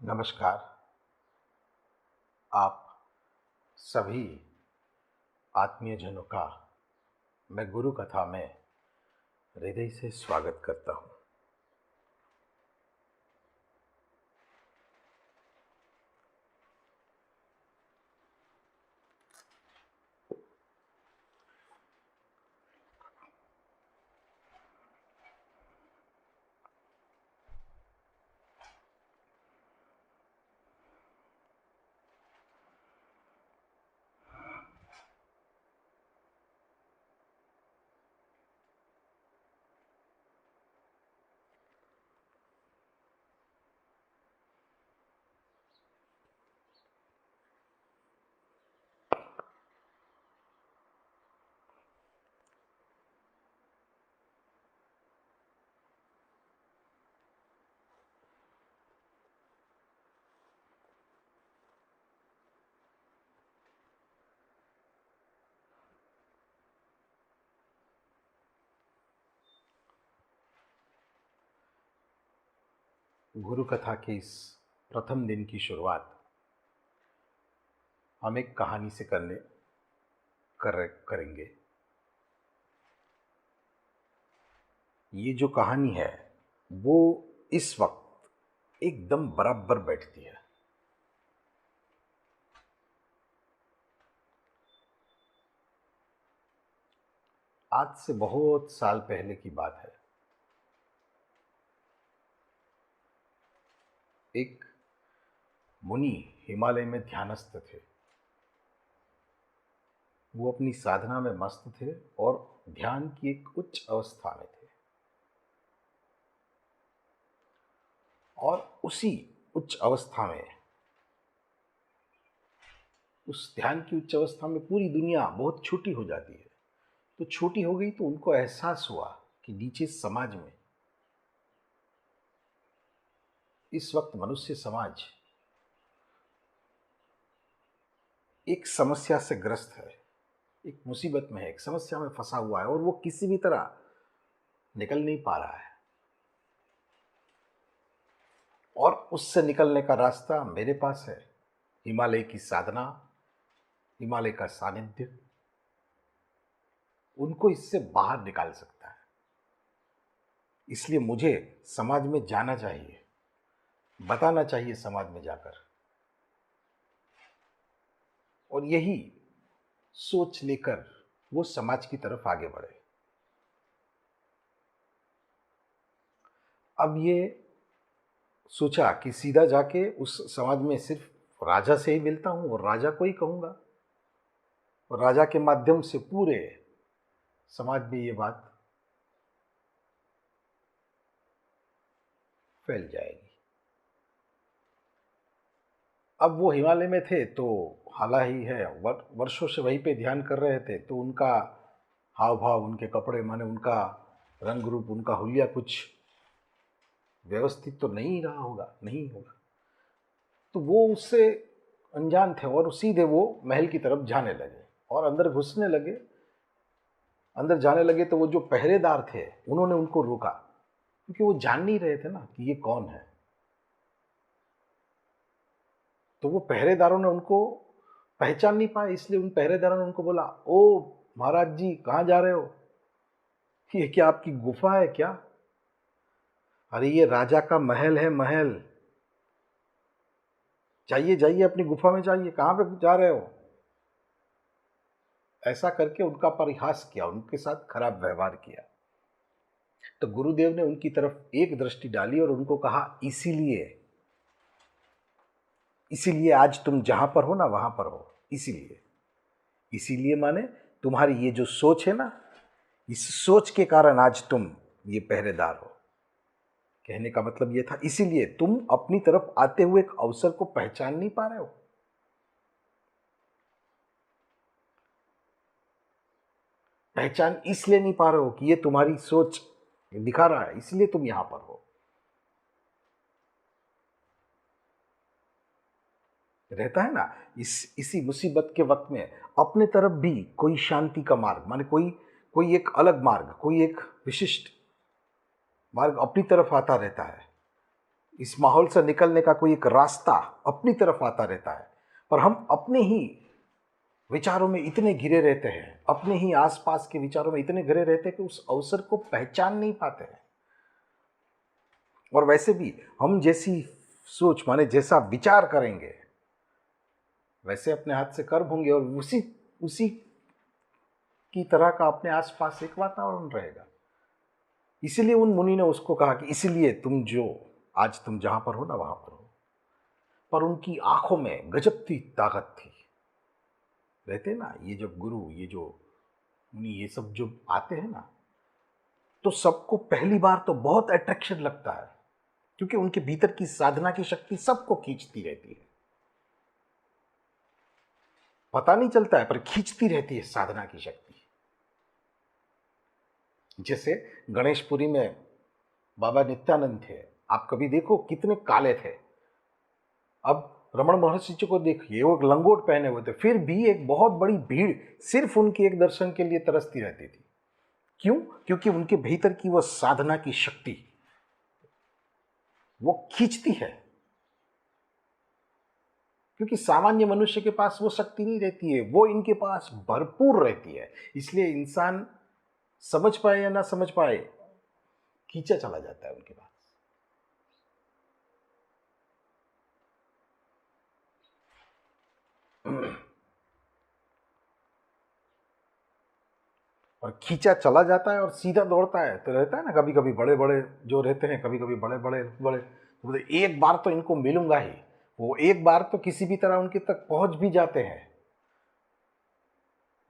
नमस्कार। आप सभी आत्मीयजनों का मैं गुरु कथा में हृदय से स्वागत करता हूँ। गुरु कथा के इस प्रथम दिन की शुरुआत हम एक कहानी से करेंगे। ये जो कहानी है वो इस वक्त एकदम बराबर बैठती है। आज से बहुत साल पहले की बात है। एक मुनि हिमालय में ध्यानस्थ थे। वो अपनी साधना में मस्त थे और ध्यान की एक उच्च अवस्था में थे। और उसी उच्च अवस्था में, उस ध्यान की उच्च अवस्था में पूरी दुनिया बहुत छोटी हो जाती है। तो छोटी हो गई तो उनको एहसास हुआ कि नीचे समाज में, इस वक्त मनुष्य समाज एक समस्या से ग्रस्त है, एक मुसीबत में है, एक समस्या में फंसा हुआ है और वो किसी भी तरह निकल नहीं पा रहा है। और उससे निकलने का रास्ता मेरे पास है। हिमालय की साधना, हिमालय का सानिध्य उनको इससे बाहर निकाल सकता है। इसलिए मुझे समाज में जाना चाहिए, बताना चाहिए समाज में जाकर, और यही सोच लेकर वो समाज की तरफ आगे बढ़े। अब ये सोचा कि सीधा जाके उस समाज में सिर्फ राजा से ही मिलता हूं और राजा को ही कहूंगा, और राजा के माध्यम से पूरे समाज में ये बात फैल जाएगी। अब वो हिमालय में थे तो हाला ही है, वर्षों से वहीं पे ध्यान कर रहे थे, तो उनका हाव भाव, उनके कपड़े, माने उनका रंग रूप, उनका हुलिया कुछ व्यवस्थित तो नहीं रहा होगा, नहीं होगा। तो वो उससे अनजान थे और सीधे वो महल की तरफ जाने लगे और अंदर घुसने लगे। अंदर जाने लगे तो वो जो पहरेदार थे उन्होंने उनको रोका, क्योंकि वो जान नहीं रहे थे ना कि ये कौन है। तो वो पहरेदारों ने उनको पहचान नहीं पाए, इसलिए उन पहरेदारों ने उनको बोला, ओ महाराज जी कहाँ जा रहे हो? ये क्या आपकी गुफा है क्या? अरे ये राजा का महल है, महल। जाइए जाइए अपनी गुफा में जाइए, कहाँ पे जा रहे हो? ऐसा करके उनका परिहास किया, उनके साथ खराब व्यवहार किया। तो गुरुदेव ने उनकी तरफ एक दृष्टि डाली और उनको कहा, इसीलिए इसीलिए आज तुम जहां पर हो ना वहां पर हो। इसीलिए इसीलिए माने तुम्हारी ये जो सोच है ना, इस सोच के कारण आज तुम ये पहरेदार हो। कहने का मतलब ये था, इसीलिए तुम अपनी तरफ आते हुए एक अवसर को पहचान नहीं पा रहे हो। पहचान इसलिए नहीं पा रहे हो कि ये तुम्हारी सोच दिखा रहा है, इसलिए तुम यहां पर हो। रहता है ना, इसी मुसीबत के वक्त में अपने तरफ भी कोई शांति का मार्ग, माने कोई कोई एक अलग मार्ग, कोई एक विशिष्ट मार्ग अपनी तरफ आता रहता है। इस माहौल से निकलने का कोई एक रास्ता अपनी तरफ आता रहता है, पर हम अपने ही विचारों में इतने घिरे रहते हैं, अपने ही आसपास के विचारों में इतने घिरे रहते हैं कि उस अवसर को पहचान नहीं पाते हैं। और वैसे भी हम जैसी सोच माने जैसा विचार करेंगे वैसे अपने हाथ से कर्म होंगे, और उसी उसी की तरह का अपने आसपास एक वातावरण रहेगा। इसीलिए उन मुनि ने उसको कहा कि इसलिए तुम जो आज तुम जहां पर हो ना वहां पर हो। पर उनकी आंखों में गजब की ताकत थी। रहते ना ये जब गुरु, ये जो मुनि, ये सब जो आते हैं ना, तो सबको पहली बार तो बहुत अट्रैक्शन लगता है, क्योंकि उनके भीतर की साधना की शक्ति सबको खींचती रहती है। पता नहीं चलता है पर खींचती रहती है साधना की शक्ति। जैसे गणेशपुरी में बाबा नित्यानंद थे, आप कभी देखो कितने काले थे। अब रमण महर्षि जी को देखिए, वो एक लंगोट पहने हुए थे, फिर भी एक बहुत बड़ी भीड़ सिर्फ उनके एक दर्शन के लिए तरसती रहती थी। क्यों? क्योंकि उनके भीतर की वो साधना की शक्ति वो खींचती है। क्योंकि सामान्य मनुष्य के पास वो शक्ति नहीं रहती है, वो इनके पास भरपूर रहती है। इसलिए इंसान समझ पाए या ना समझ पाए, खींचा चला जाता है उनके पास। और खींचा चला जाता है और सीधा दौड़ता है। तो रहता है ना, कभी कभी बड़े बड़े जो रहते हैं, कभी कभी बड़े बड़े बड़े तो एक बार तो इनको मिलूंगा ही, वो एक बार तो किसी भी तरह उनके तक पहुंच भी जाते हैं।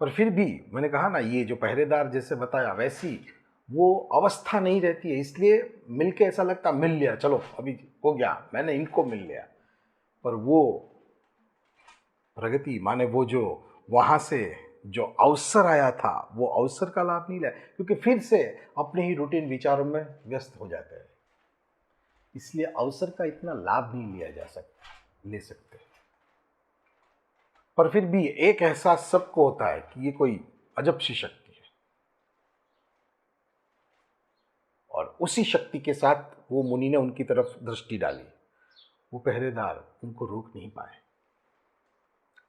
पर फिर भी मैंने कहा ना, ये जो पहरेदार जैसे बताया वैसी वो अवस्था नहीं रहती है। इसलिए मिलके ऐसा लगता मिल लिया, चलो अभी हो गया, मैंने इनको मिल लिया। पर वो प्रगति माने वो जो वहां से जो अवसर आया था, वो अवसर का लाभ नहीं लिया, क्योंकि फिर से अपने ही रूटीन विचारों में व्यस्त हो जाते हैं। इसलिए अवसर का इतना लाभ नहीं लिया जा सकता, ले सकते। पर फिर भी एक एहसास सबको होता है कि ये कोई अजब सी शक्ति है, और उसी शक्ति के साथ वो मुनि ने उनकी तरफ दृष्टि डाली। वो पहरेदार उनको रोक नहीं पाए।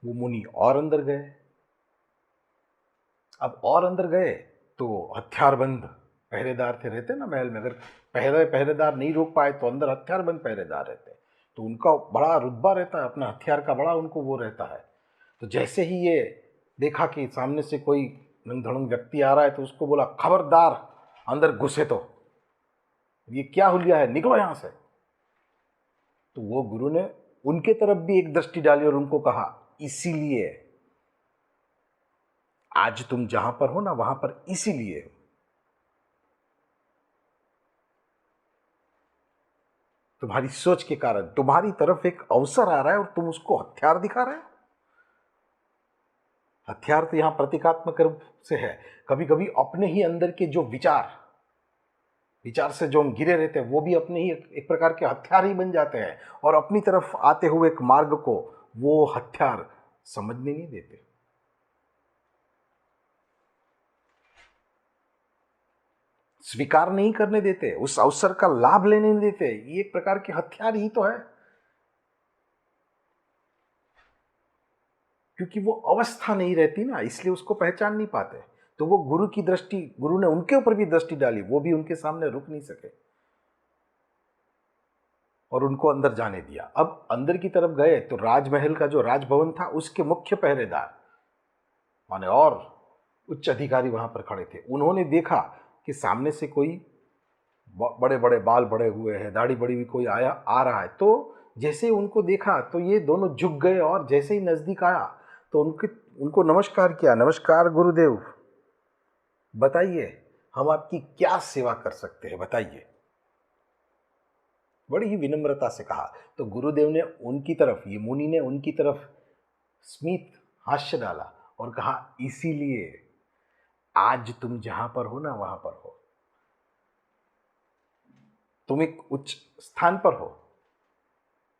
वो मुनि और अंदर गए। अब और अंदर गए तो हथियारबंद पहरेदार थे, रहते ना महल में, अगर पहरेदार नहीं रोक पाए तो अंदर हथियारबंद पहरेदार रहते, तो उनका बड़ा रुतबा रहता है, अपना हथियार का बड़ा उनको वो रहता है। तो जैसे ही ये देखा कि सामने से कोई नंग धड़ंग व्यक्ति आ रहा है, तो उसको बोला, खबरदार अंदर घुसे तो ये क्या हुलिया है, निकलो यहां से। तो वो गुरु ने उनके तरफ भी एक दृष्टि डाली और उनको कहा, इसीलिए आज तुम जहां पर हो ना वहां पर इसीलिए हो। तुम्हारी सोच के कारण तुम्हारी तरफ एक अवसर आ रहा है और तुम उसको हथियार दिखा रहे हो। हथियार तो यहां प्रतीकात्मक रूप से है। कभी कभी अपने ही अंदर के जो विचार से जो हम घिरे रहते हैं, वो भी अपने ही एक प्रकार के हथियार ही बन जाते हैं, और अपनी तरफ आते हुए एक मार्ग को वो हथियार समझने नहीं देते, स्वीकार नहीं करने देते, उस अवसर का लाभ लेने नहीं देते। ये एक प्रकार के हथियार ही तो है, क्योंकि वो अवस्था नहीं रहती ना, इसलिए उसको पहचान नहीं पाते। तो वो गुरु की दृष्टि, गुरु ने उनके ऊपर भी दृष्टि डाली, वो भी उनके सामने रुक नहीं सके और उनको अंदर जाने दिया। अब अंदर की तरफ गए तो राजमहल का जो राजभवन था, उसके मुख्य पहरेदार माने और उच्च अधिकारी वहां पर खड़े थे। उन्होंने देखा कि सामने से कोई बड़े बड़े बाल बड़े हुए हैं, दाढ़ी बड़ी हुई कोई आ रहा है। तो जैसे ही उनको देखा तो ये दोनों झुक गए, और जैसे ही नजदीक आया तो उनको नमस्कार किया। नमस्कार गुरुदेव, बताइए हम आपकी क्या सेवा कर सकते हैं, बताइए। बड़ी ही विनम्रता से कहा। तो गुरुदेव ने उनकी तरफ, ये मुनि ने उनकी तरफ स्मित हास्य डाला और कहा, इसीलिए आज तुम जहां पर हो ना वहां पर हो, तुम एक उच्च स्थान पर हो,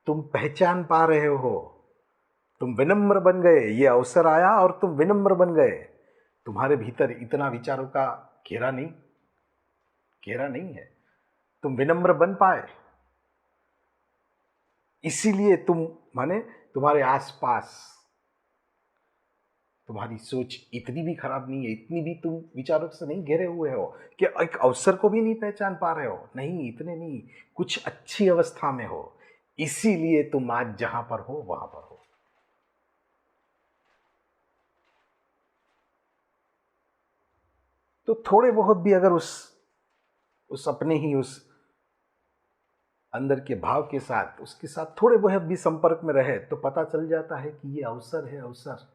तुम पहचान पा रहे हो, तुम विनम्र बन गए, ये अवसर आया और तुम विनम्र बन गए। तुम्हारे भीतर इतना विचारों का घेरा नहीं है, तुम विनम्र बन पाए। इसीलिए तुम माने तुम्हारे आसपास तुम्हारी सोच इतनी भी खराब नहीं है, इतनी भी तुम विचारों से नहीं घिरे हुए हो कि एक अवसर को भी नहीं पहचान पा रहे हो। नहीं, इतने नहीं, कुछ अच्छी अवस्था में हो, इसीलिए तुम आज जहां पर हो वहां पर हो। तो थोड़े बहुत भी अगर उस अपने ही उस अंदर के भाव के साथ उसके साथ थोड़े बहुत भी संपर्क में रहे तो पता चल जाता है कि ये अवसर है, अवसर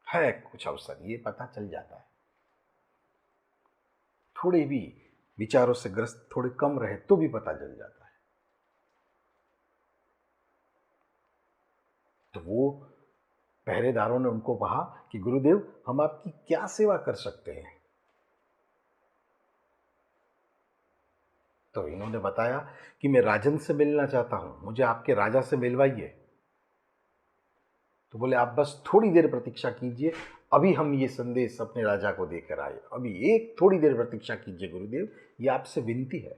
है, कुछ अवसर ये पता चल जाता है। थोड़े भी विचारों से ग्रस्त थोड़े कम रहे तो भी पता चल जाता है। तो वो पहरेदारों ने उनको कहा कि गुरुदेव हम आपकी क्या सेवा कर सकते हैं। तो इन्होंने बताया कि मैं राजन से मिलना चाहता हूं, मुझे आपके राजा से मिलवाइए। तो बोले आप बस थोड़ी देर प्रतीक्षा कीजिए, अभी हम ये संदेश अपने राजा को देकर आए, अभी एक थोड़ी देर प्रतीक्षा कीजिए गुरुदेव, ये आपसे विनती है।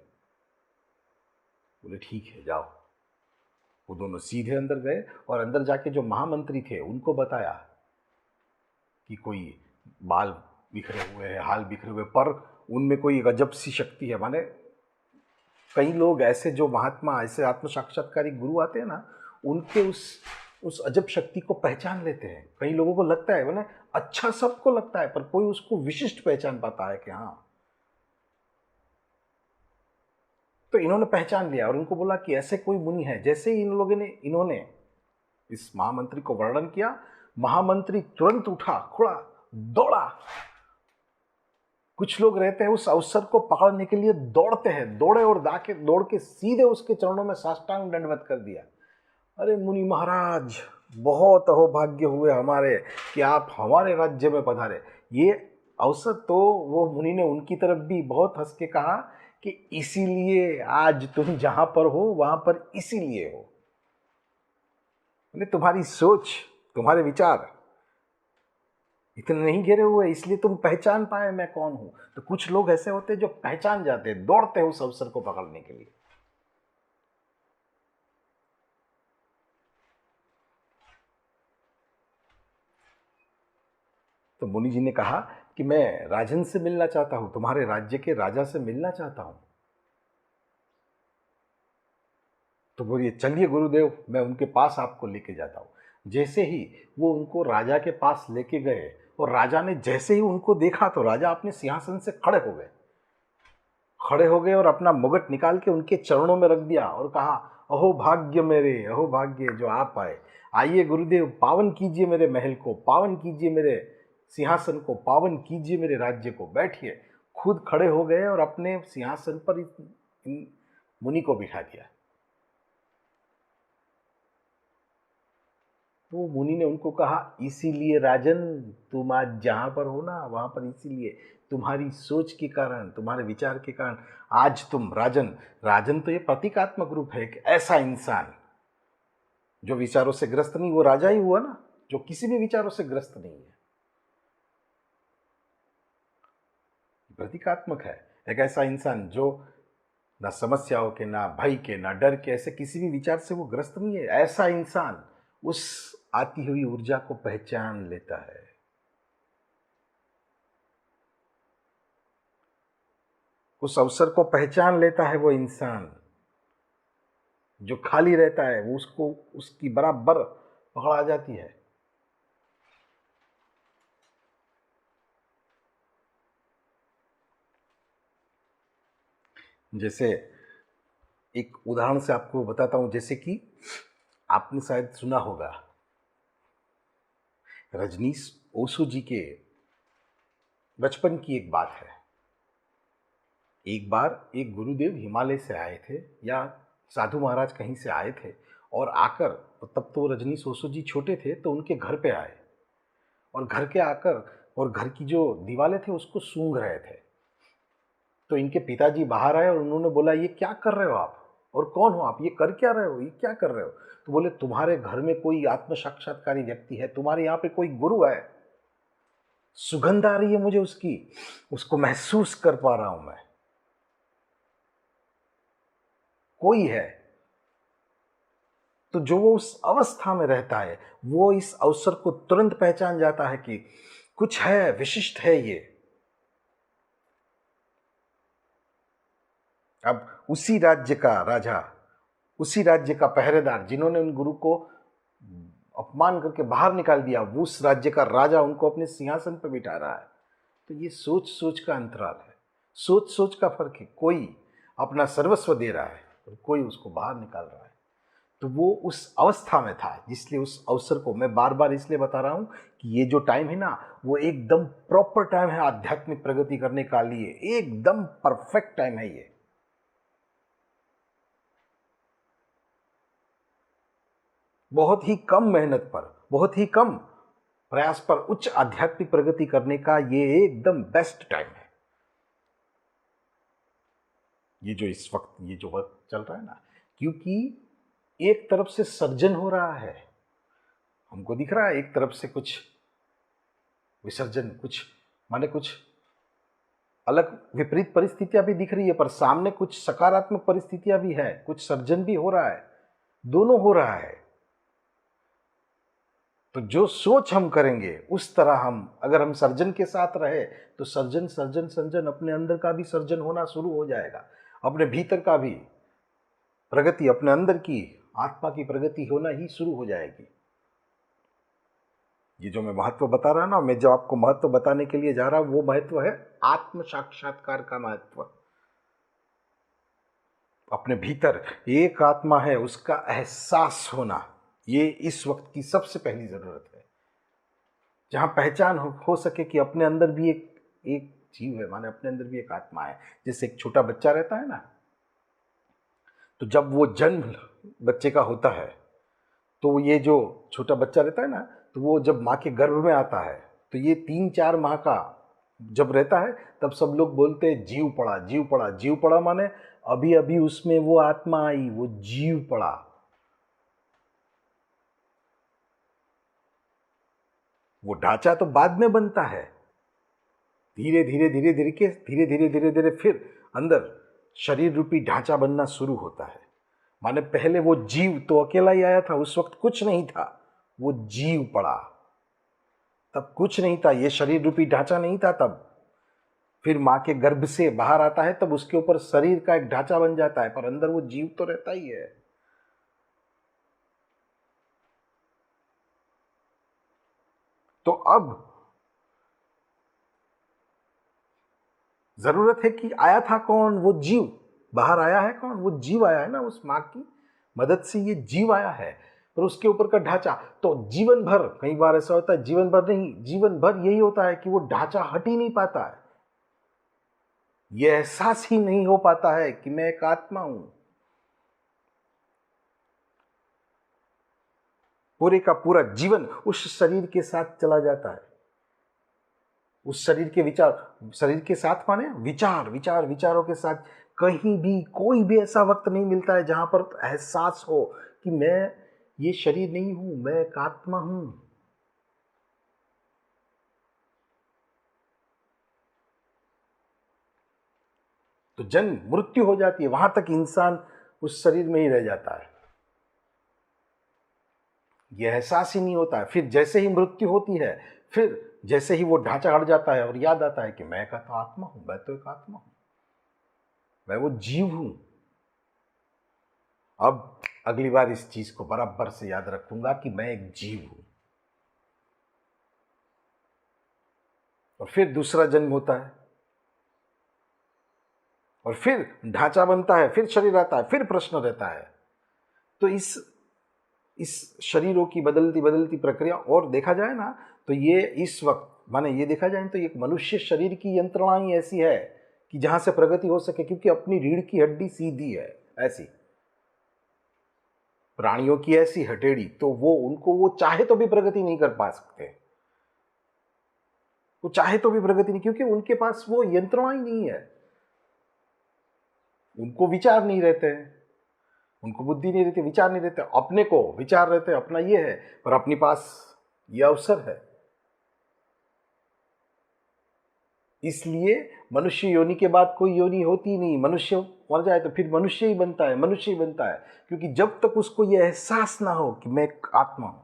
बोले ठीक है जाओ। वो दोनों सीधे अंदर गए और अंदर जाके जो महामंत्री थे उनको बताया कि कोई बाल बिखरे हुए हैं, हाल बिखरे हुए, पर उनमें कोई गजब सी शक्ति है। माने कई लोग ऐसे जो महात्मा, ऐसे आत्म साक्षात्कारी गुरु आते हैं ना, उनके उस अजब शक्ति को पहचान लेते हैं। कई लोगों को लगता है माने अच्छा सबको लगता है, पर कोई उसको विशिष्ट पहचान पाता है कि हाँ। तो इन्होंने पहचान लिया और उनको बोला कि ऐसे कोई मुनि है। जैसे ही इन्होंने इस महामंत्री को वर्णन किया, महामंत्री तुरंत उठा, खड़ा, दौड़ा। कुछ लोग रहते हैं उस अवसर को पकड़ने के लिए दौड़ते हैं, दौड़े और दौड़ के सीधे उसके चरणों में साष्टांग दंडवत कर दिया। अरे मुनि महाराज, बहुत अहोभाग्य हुए हमारे कि आप हमारे राज्य में पधारे। ये अवसर तो वो मुनि ने उनकी तरफ भी बहुत हंस के कहा कि इसीलिए आज तुम जहां पर हो वहां पर इसीलिए हो। तुम्हारी सोच, तुम्हारे विचार इतने नहीं घिरे हुए, इसलिए तुम पहचान पाए मैं कौन हूं। तो कुछ लोग ऐसे होते हैं जो पहचान जाते हैं, दौड़ते हैं उस अवसर को पकड़ने के लिए। तो मुनि जी ने कहा कि मैं राजन से मिलना चाहता हूं, तुम्हारे राज्य के राजा से मिलना चाहता हूं। तो बोलिए चलिए गुरुदेव, मैं उनके पास आपको लेके जाता हूं। जैसे ही वो उनको राजा के पास लेके गए और राजा ने जैसे ही उनको देखा तो राजा अपने सिंहासन से खड़े हो गए और अपना मुगट निकाल के उनके चरणों में रख दिया और कहा अहो भाग्य मेरे, अहो भाग्य जो आप आए। आइए गुरुदेव, पावन कीजिए मेरे महल को, पावन कीजिए मेरे सिंहासन को, पावन कीजिए मेरे राज्य को, बैठिए। खुद खड़े हो गए और अपने सिंहासन पर इन मुनि को बिठा दिया। तो मुनि ने उनको कहा इसीलिए राजन तुम आज जहां पर हो ना वहां पर इसीलिए तुम्हारी सोच के कारण, तुम्हारे विचार के कारण आज तुम राजन। राजन तो ये प्रतीकात्मक रूप है, एक ऐसा इंसान जो विचारों से ग्रस्त नहीं, वो राजा ही हुआ ना जो किसी भी विचारों से ग्रस्त नहीं है। प्रतीकात्मक है, एक ऐसा इंसान जो ना समस्याओं के, ना भय के, ना डर के, ऐसे किसी भी विचार से वो ग्रस्त नहीं है। ऐसा इंसान उस आती हुई ऊर्जा को पहचान लेता है, उस अवसर को पहचान लेता है। वो इंसान जो खाली रहता है वो उसको उसकी बराबर पकड़ आ जाती है। जैसे एक उदाहरण से आपको बताता हूं, जैसे कि आपने शायद सुना होगा रजनीश ओशो जी के बचपन की एक बात है। एक बार एक गुरुदेव हिमालय से आए थे या साधु महाराज कहीं से आए थे और आकर, तब तो रजनीश ओशो जी छोटे थे, तो उनके घर पे आए और घर के आकर और घर की जो दीवारें थे उसको सूंघ रहे थे। तो इनके पिताजी बाहर आए और उन्होंने बोला ये क्या कर रहे हो आप, और कौन हो आप, ये कर क्या रहे हो, ये क्या कर रहे हो। तो बोले तुम्हारे घर में कोई आत्म साक्षात्कारी व्यक्ति है, तुम्हारे यहाँ पे कोई गुरु है। सुगंध आ रही है मुझे उसकी, उसको महसूस कर पा रहा हूं मैं। कोई है। तो जो वो उस अवस्था में रहता है, वो इस अवसर को तुरंत पहचान जाता है कि कुछ है, विशिष्ट है ये। अब उसी राज्य का राजा, उसी राज्य का पहरेदार, जिन्होंने उन गुरु को अपमान करके बाहर निकाल दिया, वो उस राज्य का राजा उनको अपने सिंहासन पर बिठा रहा है। तो ये सोच सोच का अंतराल है, सोच सोच का फर्क है। कोई अपना सर्वस्व दे रहा है और कोई उसको बाहर निकाल रहा है। तो वो उस अवस्था में था, इसलिए उस अवसर को मैं बार बार इसलिए बता रहा हूं कि ये जो टाइम है ना, वो एकदम प्रॉपर टाइम है आध्यात्मिक प्रगति करने का लिए, एकदम परफेक्ट टाइम है ये। बहुत ही कम मेहनत पर, बहुत ही कम प्रयास पर उच्च आध्यात्मिक प्रगति करने का ये एकदम बेस्ट टाइम है। ये जो इस वक्त ये जो वक्त चल रहा है ना, क्योंकि एक तरफ से सर्जन हो रहा है, हमको दिख रहा है, एक तरफ से कुछ विसर्जन, कुछ माने कुछ अलग विपरीत परिस्थितियां भी दिख रही है, पर सामने कुछ सकारात्मक परिस्थितियां भी है, कुछ सर्जन भी हो रहा है, दोनों हो रहा है। तो जो सोच हम करेंगे उस तरह हम, अगर हम सर्जन के साथ रहे तो सर्जन सर्जन सर्जन अपने अंदर का भी सर्जन होना शुरू हो जाएगा, अपने भीतर का भी प्रगति, अपने अंदर की आत्मा की प्रगति होना ही शुरू हो जाएगी। ये जो मैं महत्व बता रहा ना, मैं जो आपको महत्व बताने के लिए जा रहा हूं, वो महत्व है आत्म साक्षात्कार का महत्व। अपने भीतर एक आत्मा है, उसका एहसास होना, ये इस वक्त की सबसे पहली जरूरत है। जहां पहचान हो सके कि अपने अंदर भी एक जीव है, माने अपने अंदर भी एक आत्मा है। जैसे एक छोटा बच्चा रहता है ना, तो जब वो जन्म बच्चे का होता है, तो ये जो छोटा बच्चा रहता है ना, तो वो जब माँ के गर्भ में आता है, तो ये 3-4 माह का जब रहता है, तब सब लोग बोलते हैं जीव पड़ा, जीव पड़ा। जीव पड़ा माने अभी अभी उसमें वो आत्मा आई, वो जीव पड़ा। वो ढांचा तो बाद में बनता है, धीरे धीरे धीरे धीरे के धीरे धीरे धीरे धीरे फिर अंदर शरीर रूपी ढांचा बनना शुरू होता है। माने पहले वो जीव तो अकेला ही आया था, उस वक्त कुछ नहीं था, वो जीव पड़ा, तब कुछ नहीं था, ये शरीर रूपी ढांचा नहीं था तब। फिर मां के गर्भ से बाहर आता है, तब उसके ऊपर शरीर का एक ढांचा बन जाता है, पर अंदर वो जीव तो रहता ही है। तो अब जरूरत है कि आया था कौन, वो जीव बाहर आया है। कौन? वो जीव आया है ना, उस मां की मदद से ये जीव आया है। पर उसके ऊपर का ढांचा तो जीवन भर, कई बार ऐसा होता है जीवन भर नहीं, जीवन भर यही होता है कि वो ढांचा हट ही नहीं पाता है, ये एहसास ही नहीं हो पाता है कि मैं एक आत्मा हूं। पूरे का पूरा जीवन उस शरीर के साथ चला जाता है, उस शरीर के विचार, शरीर के साथ माने विचार, विचार विचारों के साथ। कहीं भी कोई भी ऐसा वक्त नहीं मिलता है जहां पर एहसास हो कि मैं ये शरीर नहीं हूं, मैं एक आत्मा हूं। तो जन्म मृत्यु हो जाती है, वहां तक इंसान उस शरीर में ही रह जाता है, यह एहसास ही नहीं होता है। फिर जैसे ही मृत्यु होती है, फिर जैसे ही वो ढांचा हट जाता है और याद आता है कि मैं का तो आत्मा हूं, मैं तो एक आत्मा हूं, मैं वो जीव हूं। अब अगली बार इस चीज को बराबर से याद रखूंगा कि मैं एक जीव हूं। और फिर दूसरा जन्म होता है, और फिर ढांचा बनता है, फिर शरीर आता है, फिर प्रश्न रहता है। तो इस शरीरों की बदलती बदलती प्रक्रिया और देखा जाए ना, तो ये इस वक्त माने ये देखा जाए तो एक मनुष्य शरीर की यंत्रणा ही ऐसी है कि जहां से प्रगति हो सके, क्योंकि अपनी रीढ़ की हड्डी सीधी है ऐसी, प्राणियों की ऐसी हथेड़ी, तो वो उनको वो चाहे तो भी प्रगति नहीं कर पा सकते, वो चाहे तो भी प्रगति नहीं, क्योंकि उनके पास वो यंत्रणा ही नहीं है, उनको विचार नहीं रहते हैं, उनको बुद्धि नहीं रहती, विचार नहीं रहते, अपने को विचार रहते, अपना ये है, पर अपने पास ये अवसर है। इसलिए मनुष्य योनि के बाद कोई योनि होती नहीं। मनुष्य मर जाए तो फिर मनुष्य ही बनता है, मनुष्य ही बनता है, क्योंकि जब तक उसको ये एहसास ना हो कि मैं एक आत्मा हूं,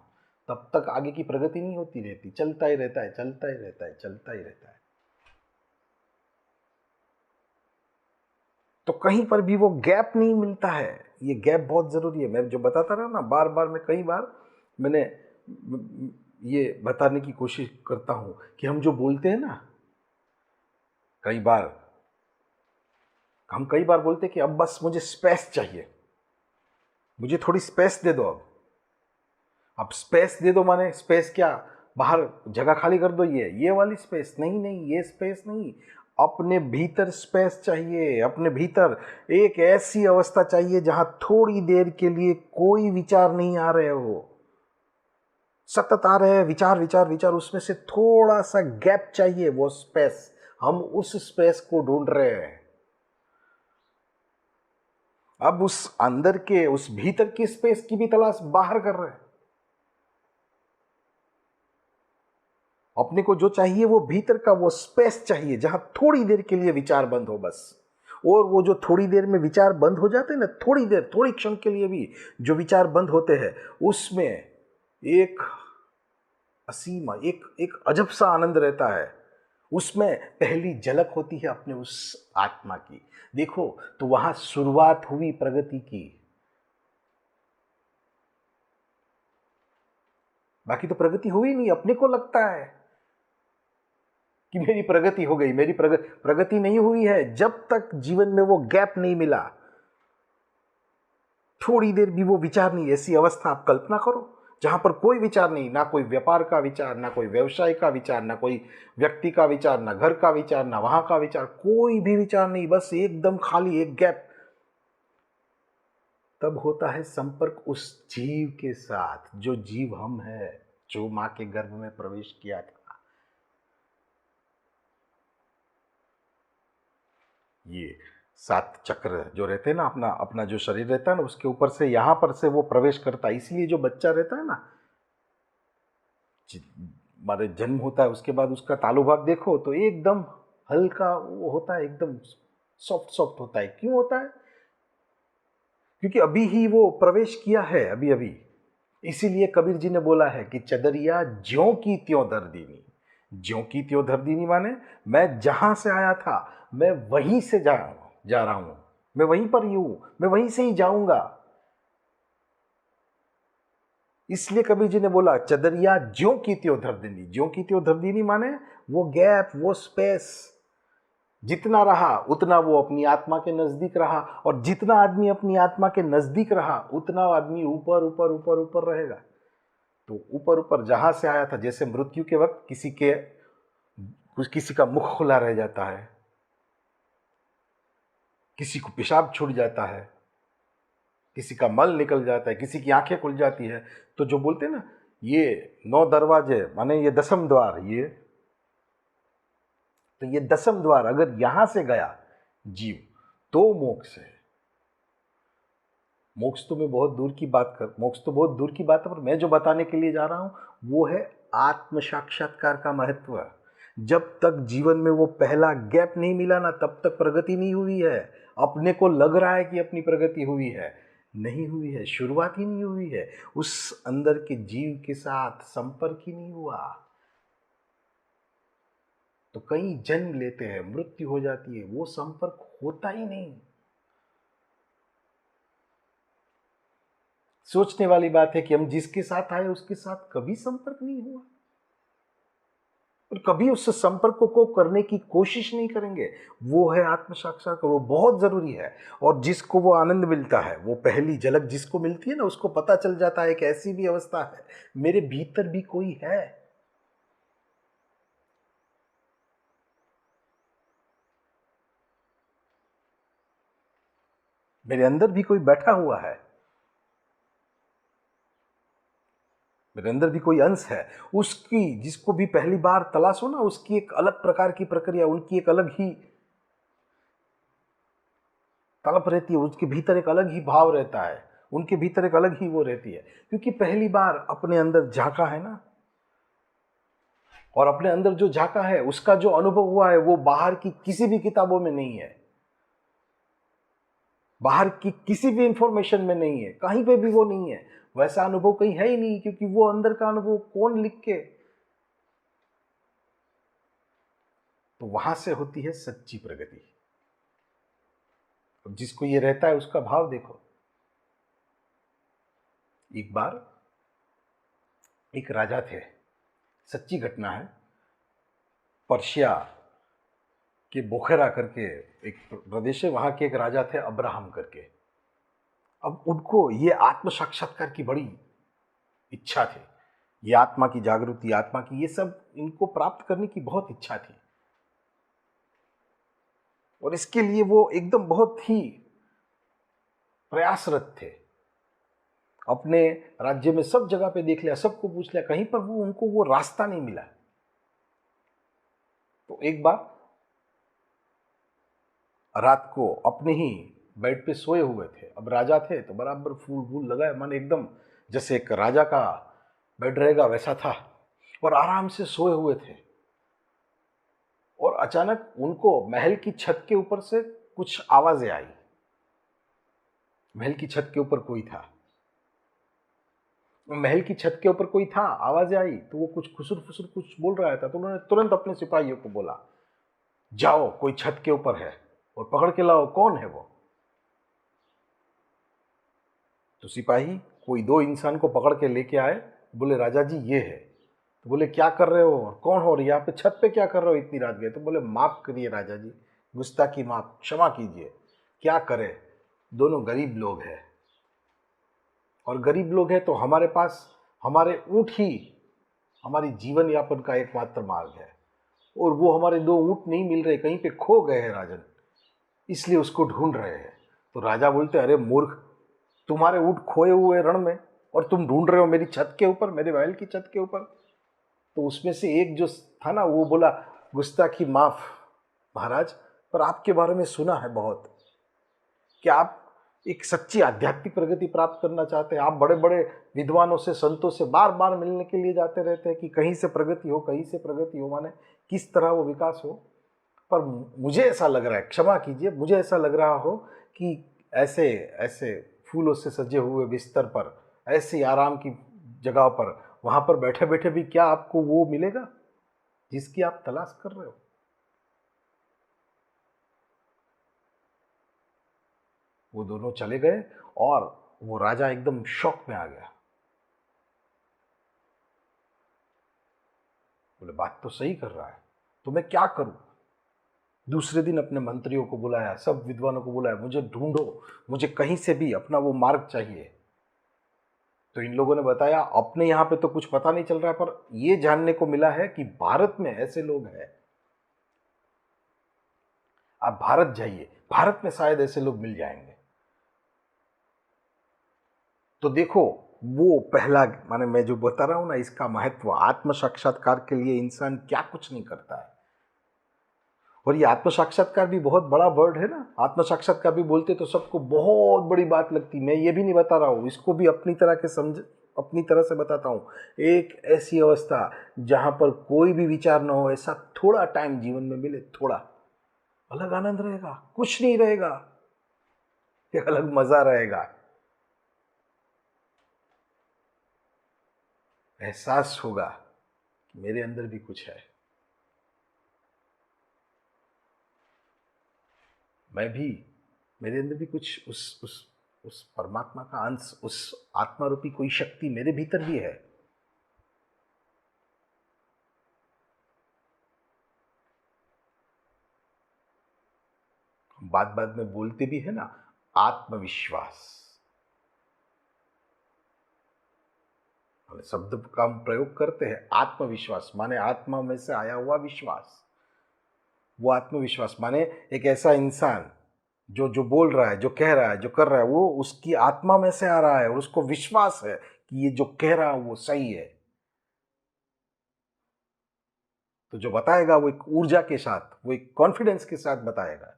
तब तक आगे की प्रगति नहीं होती रहती। चलता ही रहता है, चलता ही रहता है, चलता ही रहता है। तो कहीं पर भी वो गैप नहीं मिलता है। ये गैप बहुत जरूरी है। मैं जो बताता रहा ना, बार बार मैं कई बार मैंने ये बताने की कोशिश करता हूं कि हम जो बोलते हैं ना, कई बार बोलते हैं कि अब बस मुझे स्पेस चाहिए, मुझे थोड़ी स्पेस दे दो। अब स्पेस दे दो माने स्पेस क्या, बाहर जगह खाली कर दो, ये वाली स्पेस नहीं, ये स्पेस नहीं। अपने भीतर स्पेस चाहिए। अपने भीतर एक ऐसी अवस्था चाहिए जहां थोड़ी देर के लिए कोई विचार नहीं आ रहे हो। सतत आ रहे हैं विचार विचार विचार, उसमें से थोड़ा सा गैप चाहिए, वो स्पेस। हम उस स्पेस को ढूंढ रहे हैं। अब उस अंदर के, उस भीतर की स्पेस की भी तलाश बाहर कर रहे हैं। अपने को जो चाहिए वो भीतर का वो स्पेस चाहिए जहां थोड़ी देर के लिए विचार बंद हो बस। और वो जो थोड़ी देर में विचार बंद हो जाते हैं ना, थोड़ी देर, थोड़ी क्षण के लिए भी जो विचार बंद होते हैं, उसमें एक असीम, एक अजब सा आनंद रहता है। उसमें पहली झलक होती है अपने उस आत्मा की। देखो तो वहां शुरुआत हुई प्रगति की। बाकी तो प्रगति हुई नहीं। अपने को लगता है कि मेरी प्रगति हो गई, मेरी प्रगति नहीं हुई है जब तक जीवन में वो गैप नहीं मिला, थोड़ी देर भी वो विचार नहीं। ऐसी अवस्था आप कल्पना करो जहां पर कोई विचार नहीं, ना कोई व्यापार का विचार, ना कोई व्यवसाय का विचार, ना कोई व्यक्ति का विचार, ना घर का विचार, ना वहां का विचार, कोई भी विचार नहीं, बस एकदम खाली, एक गैप। तब होता है संपर्क उस जीव के साथ, जो जीव हम है, जो मां के गर्भ में प्रवेश किया था। ये 7 चक्र जो रहते हैं ना, अपना अपना जो शरीर रहता है ना, उसके ऊपर से यहां पर से वो प्रवेश करता है। इसलिए जो बच्चा रहता है ना, हमारे जन्म होता है, उसके बाद उसका तालु भाग देखो तो एकदम हल्का वो होता है, एकदम सॉफ्ट सॉफ्ट होता है। क्यों होता है? क्योंकि अभी ही वो प्रवेश किया है, अभी अभी। इसीलिए कबीर जी ने बोला है कि चदरिया ज्यों की त्यों धर दीनी। ज्यों की त्यों धर दीनी माने मैं जहां से आया था, मैं वहीं से जा रहा हूं, मैं वहीं पर ही हूं, मैं वहीं से ही जाऊंगा। इसलिए कबीर जी ने बोला चदरिया ज्यों की त्यों धर दीनी। ज्यों की त्यों धर दीनी माने वो गैप, वो स्पेस जितना रहा उतना वो अपनी आत्मा के नजदीक रहा। और जितना आदमी अपनी आत्मा के नजदीक रहा, उतना आदमी ऊपर ऊपर ऊपर ऊपर रहेगा। तो ऊपर ऊपर जहां से आया था, जैसे मृत्यु के वक्त किसी का मुख खुला रह जाता है, किसी को पेशाब छूट जाता है, किसी का मल निकल जाता है, किसी की आंखें खुल जाती है। तो जो बोलते हैं ना, ये 9 दरवाजे माने ये 10वें द्वार, तो ये 10वें द्वार अगर यहां से गया जीव तो मोक्ष है। मोक्ष तो बहुत दूर की बात है, पर मैं जो बताने के लिए जा रहा हूं वो है आत्म साक्षात्कार का महत्व। जब तक जीवन में वो पहला गैप नहीं मिला ना, तब तक प्रगति नहीं हुई है। अपने को लग रहा है कि अपनी प्रगति हुई है, नहीं हुई है, शुरुआत ही नहीं हुई है। उस अंदर के जीव के साथ संपर्क ही नहीं हुआ। तो कई जन्म लेते हैं, मृत्यु हो जाती है, वो संपर्क होता ही नहीं। सोचने वाली बात है कि हम जिसके साथ आए उसके साथ कभी संपर्क नहीं हुआ, और कभी उससे संपर्क को करने की कोशिश नहीं करेंगे। वो है आत्म साक्षात्कार, वो बहुत जरूरी है। और जिसको वो आनंद मिलता है, वो पहली झलक जिसको मिलती है ना, उसको पता चल जाता है कि ऐसी भी अवस्था है, मेरे भीतर भी कोई है, मेरे अंदर भी कोई बैठा हुआ है, मेरे अंदर भी कोई अंश है। उसकी जिसको भी पहली बार तलाशो ना, उसकी एक अलग प्रकार की प्रक्रिया, उनकी एक अलग ही तड़प रहती है, उसके भीतर एक अलग ही भाव रहता है, उनके भीतर एक अलग ही वो रहती है, क्योंकि पहली बार अपने अंदर झांका है ना। और अपने अंदर जो झांका है, उसका जो अनुभव हुआ है, वो बाहर की किसी भी किताबों में नहीं है, बाहर की किसी भी इंफॉर्मेशन में नहीं है, कहीं पे भी वो नहीं है। वैसा अनुभव कहीं है ही नहीं, क्योंकि वो अंदर का अनुभव कौन लिख के। तो वहां से होती है सच्ची प्रगति। अब जिसको ये रहता है, उसका भाव देखो। एक बार एक राजा थे, सच्ची घटना है, पर्शिया के बोखेरा करके एक प्रदेश है, वहां के एक राजा थे अब्राहम करके। अब उनको ये आत्म साक्षात्कार की बड़ी इच्छा थी, ये आत्मा की जागृति, आत्मा की ये सब इनको प्राप्त करने की बहुत इच्छा थी। और इसके लिए वो एकदम बहुत ही प्रयासरत थे। अपने राज्य में सब जगह पे देख लिया, सबको पूछ लिया, कहीं पर वो उनको वो रास्ता नहीं मिला। तो एक बार रात को अपने ही बेड पे सोए हुए थे, अब राजा थे तो बराबर फूल वूल लगाए, माने एकदम जैसे एक राजा का बेड रहेगा वैसा था, और आराम से सोए हुए थे। और अचानक उनको महल की छत के ऊपर से कुछ आवाजें आई। महल की छत के ऊपर कोई था, महल की छत के ऊपर कोई था, आवाजें आई तो वो कुछ खुसुर फुसुर कुछ बोल रहा था। तो उन्होंने तुरंत अपने सिपाहियों को बोला, जाओ कोई छत के ऊपर है और पकड़ के लाओ, कौन है वो। तो सिपाही कोई दो इंसान को पकड़ के लेके आए, बोले राजा जी ये है। तो बोले क्या कर रहे हो, कौन हो, यहाँ पे छत पे क्या कर रहे हो, इतनी रात गए। तो बोले माफ करिए राजा जी, गुस्ताखी माफ, क्षमा कीजिए, क्या करे, दोनों गरीब लोग हैं, और गरीब लोग हैं तो हमारे पास हमारे ऊँट ही हमारी जीवन यापन का एकमात्र मार्ग है, और वो हमारे दो ऊँट नहीं मिल रहे, कहीं पे खो गए हैं राजन, इसलिए उसको ढूंढ रहे हैं। तो राजा बोलते, अरे मूर्ख, तुम्हारे ऊँट खोए हुए रण में और तुम ढूंढ रहे हो मेरी छत के ऊपर, मेरे महल की छत के ऊपर। तो उसमें से एक जो था ना, वो बोला, गुस्ताखी माफ महाराज, पर आपके बारे में सुना है बहुत कि आप एक सच्ची आध्यात्मिक प्रगति प्राप्त करना चाहते हैं। आप बड़े बड़े विद्वानों से, संतों से बार बार मिलने के लिए जाते रहते हैं कि कहीं से प्रगति हो, कहीं से प्रगति हो, माने किस तरह वो विकास हो। पर मुझे ऐसा लग रहा है, क्षमा कीजिए, मुझे ऐसा लग रहा हो कि ऐसे ऐसे फूलों से सजे हुए बिस्तर पर, ऐसी आराम की जगह पर, वहां पर बैठे बैठे भी क्या आपको वो मिलेगा जिसकी आप तलाश कर रहे हो। वो दोनों चले गए और वो राजा एकदम शॉक में आ गया। बोले बात तो सही कर रहा है, तो मैं क्या करूं। दूसरे दिन अपने मंत्रियों को बुलाया, सब विद्वानों को बुलाया, मुझे ढूंढो, मुझे कहीं से भी अपना वो मार्ग चाहिए। तो इन लोगों ने बताया, अपने यहाँ पे तो कुछ पता नहीं चल रहा है, पर ये जानने को मिला है कि भारत में ऐसे लोग हैं, आप भारत जाइए, भारत में शायद ऐसे लोग मिल जाएंगे। तो देखो, वो पहला, माने मैं जो बता रहा हूं ना, इसका महत्व, आत्म साक्षात्कार के लिए इंसान क्या कुछ नहीं करता है। और ये आत्म साक्षात्कार भी बहुत बड़ा वर्ड है ना, आत्म साक्षात्कार भी बोलते तो सबको बहुत बड़ी बात लगती। मैं ये भी नहीं बता रहा हूँ, इसको भी अपनी तरह के समझ, अपनी तरह से बताता हूँ। एक ऐसी अवस्था जहां पर कोई भी विचार ना हो, ऐसा थोड़ा टाइम जीवन में मिले, थोड़ा अलग आनंद रहेगा, कुछ नहीं रहेगा, एक अलग मजा रहेगा, एहसास होगा कि मेरे अंदर भी कुछ है, मैं भी, मेरे अंदर भी कुछ उस परमात्मा का अंश, उस आत्मा रूपी कोई शक्ति मेरे भीतर भी है। बात बात में बोलते भी है ना, आत्मविश्वास, शब्द का हम प्रयोग करते हैं, आत्मविश्वास माने आत्मा में से आया हुआ विश्वास। वो आत्मविश्वास माने एक ऐसा इंसान जो जो बोल रहा है, जो कह रहा है, जो कर रहा है, वो उसकी आत्मा में से आ रहा है, और उसको विश्वास है कि ये जो कह रहा है वो सही है। तो जो बताएगा वो एक ऊर्जा के साथ, वो एक कॉन्फिडेंस के साथ बताएगा।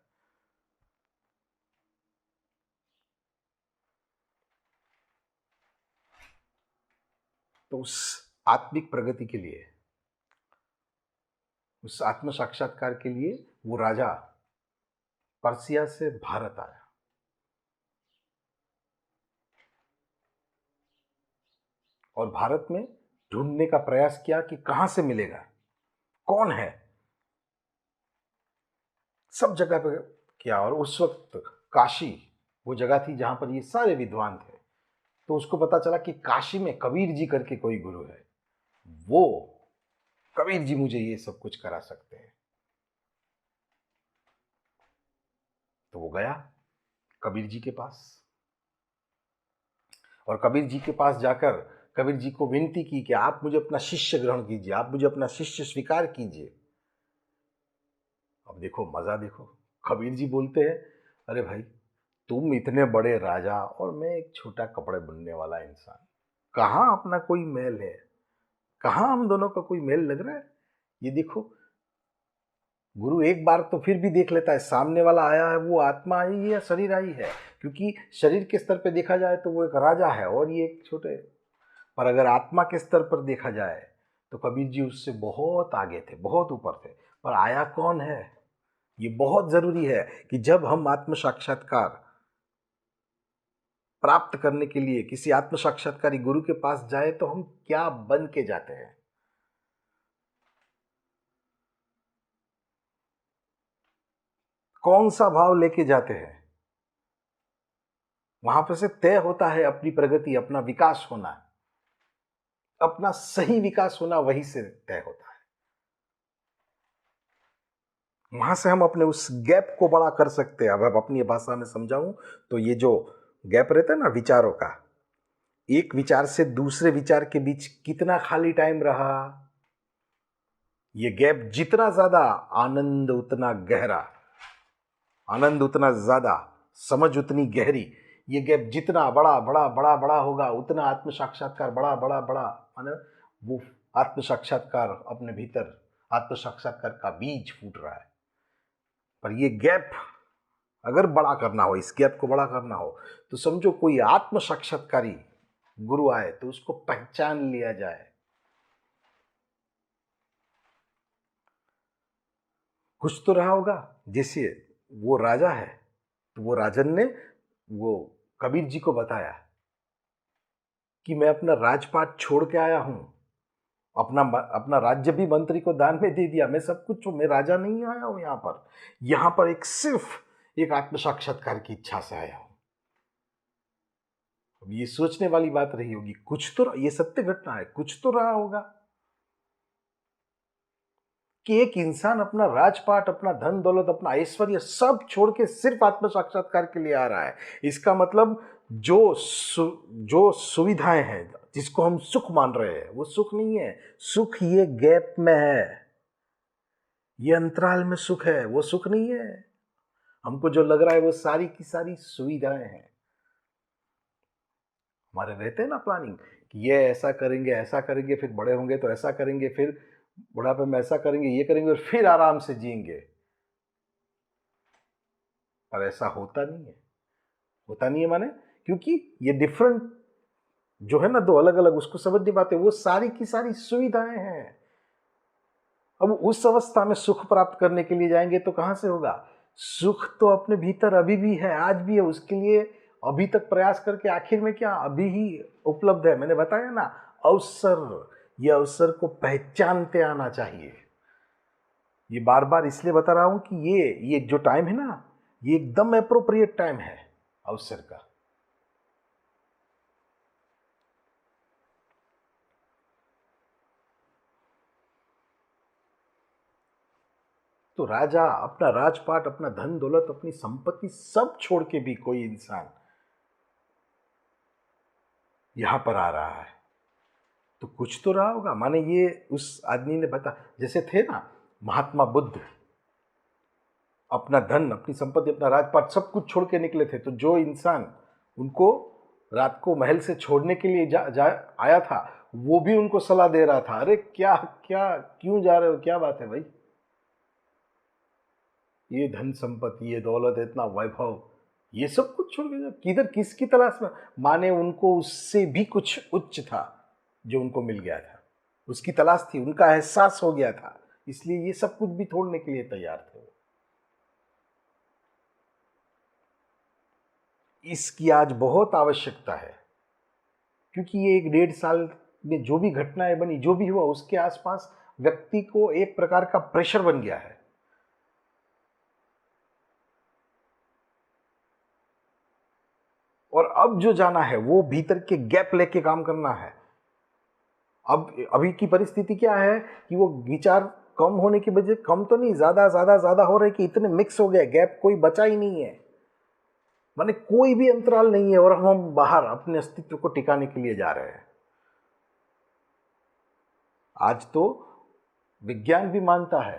तो उस आत्मिक प्रगति के लिए उस आत्म साक्षात्कार के लिए वो राजा पर्सिया से भारत आया। और भारत में ढूंढने का प्रयास किया कि कहां से मिलेगा, कौन है। सब जगह पे किया। और उस वक्त काशी वो जगह थी जहां पर ये सारे विद्वान थे। तो उसको पता चला कि काशी में कबीर जी करके कोई गुरु है, वो कबीर जी मुझे ये सब कुछ करा सकते हैं। तो वो गया कबीर जी के पास, और कबीर जी के पास जाकर कबीर जी को विनती की कि आप मुझे अपना शिष्य ग्रहण कीजिए, आप मुझे अपना शिष्य स्वीकार कीजिए। अब देखो मजा देखो, कबीर जी बोलते हैं, अरे भाई तुम इतने बड़े राजा और मैं एक छोटा कपड़े बुनने वाला इंसान, कहाँ अपना कोई मेल है, कहाँ हम दोनों का कोई मेल लग रहा है। ये देखो, गुरु एक बार तो फिर भी देख लेता है सामने वाला आया है वो आत्मा आई है या शरीर आई है, क्योंकि शरीर के स्तर पे देखा जाए तो वो एक राजा है और ये एक छोटे, पर अगर आत्मा के स्तर पर देखा जाए तो कबीर जी उससे बहुत आगे थे, बहुत ऊपर थे। पर आया कौन है, ये बहुत जरूरी है कि जब हम आत्म साक्षात्कार प्राप्त करने के लिए किसी आत्म साक्षात्कारी गुरु के पास जाए तो हम क्या बन के जाते हैं, कौन सा भाव लेके जाते हैं। वहां पर से तय होता है अपनी प्रगति, अपना विकास होना, अपना सही विकास होना वहीं से तय होता है। वहां से हम अपने उस गैप को बड़ा कर सकते हैं। अब अपनी भाषा में समझाऊं तो ये जो गैप रहता है ना विचारों का, एक विचार से दूसरे विचार के बीच कितना खाली टाइम रहा, ये गैप जितना ज्यादा, आनंद उतना गहरा, आनंद उतना ज्यादा, समझ उतनी गहरी। ये गैप जितना बड़ा बड़ा बड़ा बड़ा होगा उतना आत्म साक्षात्कार बड़ा बड़ा बड़ा, माने वो आत्म साक्षात्कार अपने भीतर, आत्म साक्षात्कार का बीज फूट रहा है। पर ये गैप अगर बड़ा करना हो, इस गैप को बड़ा करना हो, तो समझो कोई आत्म साक्षात्कारी गुरु आए तो उसको पहचान लिया जाए। कुछ तो रहा होगा, जैसे वो राजा है तो वो राजन ने वो कबीर जी को बताया कि मैं अपना राजपाट छोड़ के आया हूं, अपना अपना राज्य भी मंत्री को दान में दे दिया, मैं सब कुछ, मैं राजा नहीं आया हूं यहां पर एक सिर्फ एक आत्म साक्षात्कार की इच्छा से आया हूं। अब ये सोचने वाली बात रही होगी, कुछ तो, ये सत्य घटना है, कुछ तो रहा होगा कि एक इंसान अपना राजपाट, अपना धन दौलत, अपना ऐश्वर्य सब छोड़ के सिर्फ आत्म साक्षात्कार के लिए आ रहा है। इसका मतलब जो सुविधाएं हैं जिसको हम सुख मान रहे हैं वो सुख नहीं है, सुख ये गैप में है, ये अंतराल में सुख है, वो सुख नहीं है। हमको जो लग रहा है वो सारी की सारी सुविधाएं हैं। हमारे रहते हैं ना प्लानिंग कि ये ऐसा करेंगे, फिर बड़े होंगे तो ऐसा करेंगे, फिर बुढ़ापे में ऐसा करेंगे, ये करेंगे और फिर आराम से जिएंगे। पर ऐसा होता नहीं है, होता नहीं है माने, क्योंकि ये डिफरेंट जो है ना, दो अलग अलग, उसको समझ नहीं पाते। वो सारी की सारी सुविधाएं हैं। अब उस अवस्था में सुख प्राप्त करने के लिए जाएंगे तो कहां से होगा। सुख तो अपने भीतर अभी भी है, आज भी है, उसके लिए अभी तक प्रयास करके आखिर में क्या, अभी ही उपलब्ध है। मैंने बताया ना, अवसर, ये अवसर को पहचानते आना चाहिए। ये बार बार इसलिए बता रहा हूं कि ये जो टाइम है ना, ये एकदम एप्रोप्रिएट टाइम है अवसर का। तो राजा अपना राजपाट, अपना धन दौलत, अपनी संपत्ति सब छोड़ के भी कोई इंसान यहां पर आ रहा है तो कुछ तो रहा होगा। माने ये उस आदमी ने बता, जैसे थे ना महात्मा बुद्ध, अपना धन, अपनी संपत्ति, अपना राजपाट सब कुछ छोड़ के निकले थे। तो जो इंसान उनको रात को महल से छोड़ने के लिए आया था, वो भी उनको सलाह दे रहा था, अरे क्या क्या क्यों जा रहे हो, क्या बात है भाई, ये धन संपत्ति, ये दौलत, इतना वैभव, ये सब कुछ छोड़ के किधर, किसकी तलाश में। माने उनको उससे भी कुछ उच्च था जो उनको मिल गया था, उसकी तलाश थी, उनका एहसास हो गया था, इसलिए ये सब कुछ भी छोड़ने के लिए तैयार थे वो। इसकी आज बहुत आवश्यकता है, क्योंकि ये 1-1.5 साल में जो भी घटनाएं बनी, जो भी हुआ, उसके आसपास व्यक्ति को एक प्रकार का प्रेशर बन गया है। और अब जो जाना है वो भीतर के गैप लेके काम करना है। अब अभी की परिस्थिति क्या है कि वो विचार कम होने की वजह, कम तो नहीं, ज्यादा ज्यादा ज्यादा हो रहे कि इतने मिक्स हो गए, गैप कोई बचा ही नहीं है, माने कोई भी अंतराल नहीं है, और हम बाहर अपने अस्तित्व को टिकाने के लिए जा रहे हैं। आज तो विज्ञान भी मानता है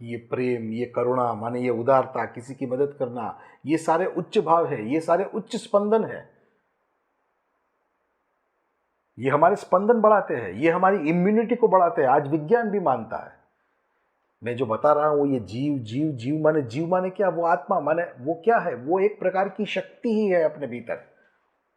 कि ये प्रेम, ये करुणा, माने ये उदारता, किसी की मदद करना, ये सारे उच्च भाव है, ये सारे उच्च स्पंदन है। ये हमारे स्पंदन बढ़ाते हैं, ये हमारी इम्यूनिटी को बढ़ाते हैं, आज विज्ञान भी मानता है। मैं जो बता रहा हूं, ये जीव जीव जीव माने क्या? वो आत्मा माने वो क्या है? वो एक प्रकार की शक्ति ही है अपने भीतर।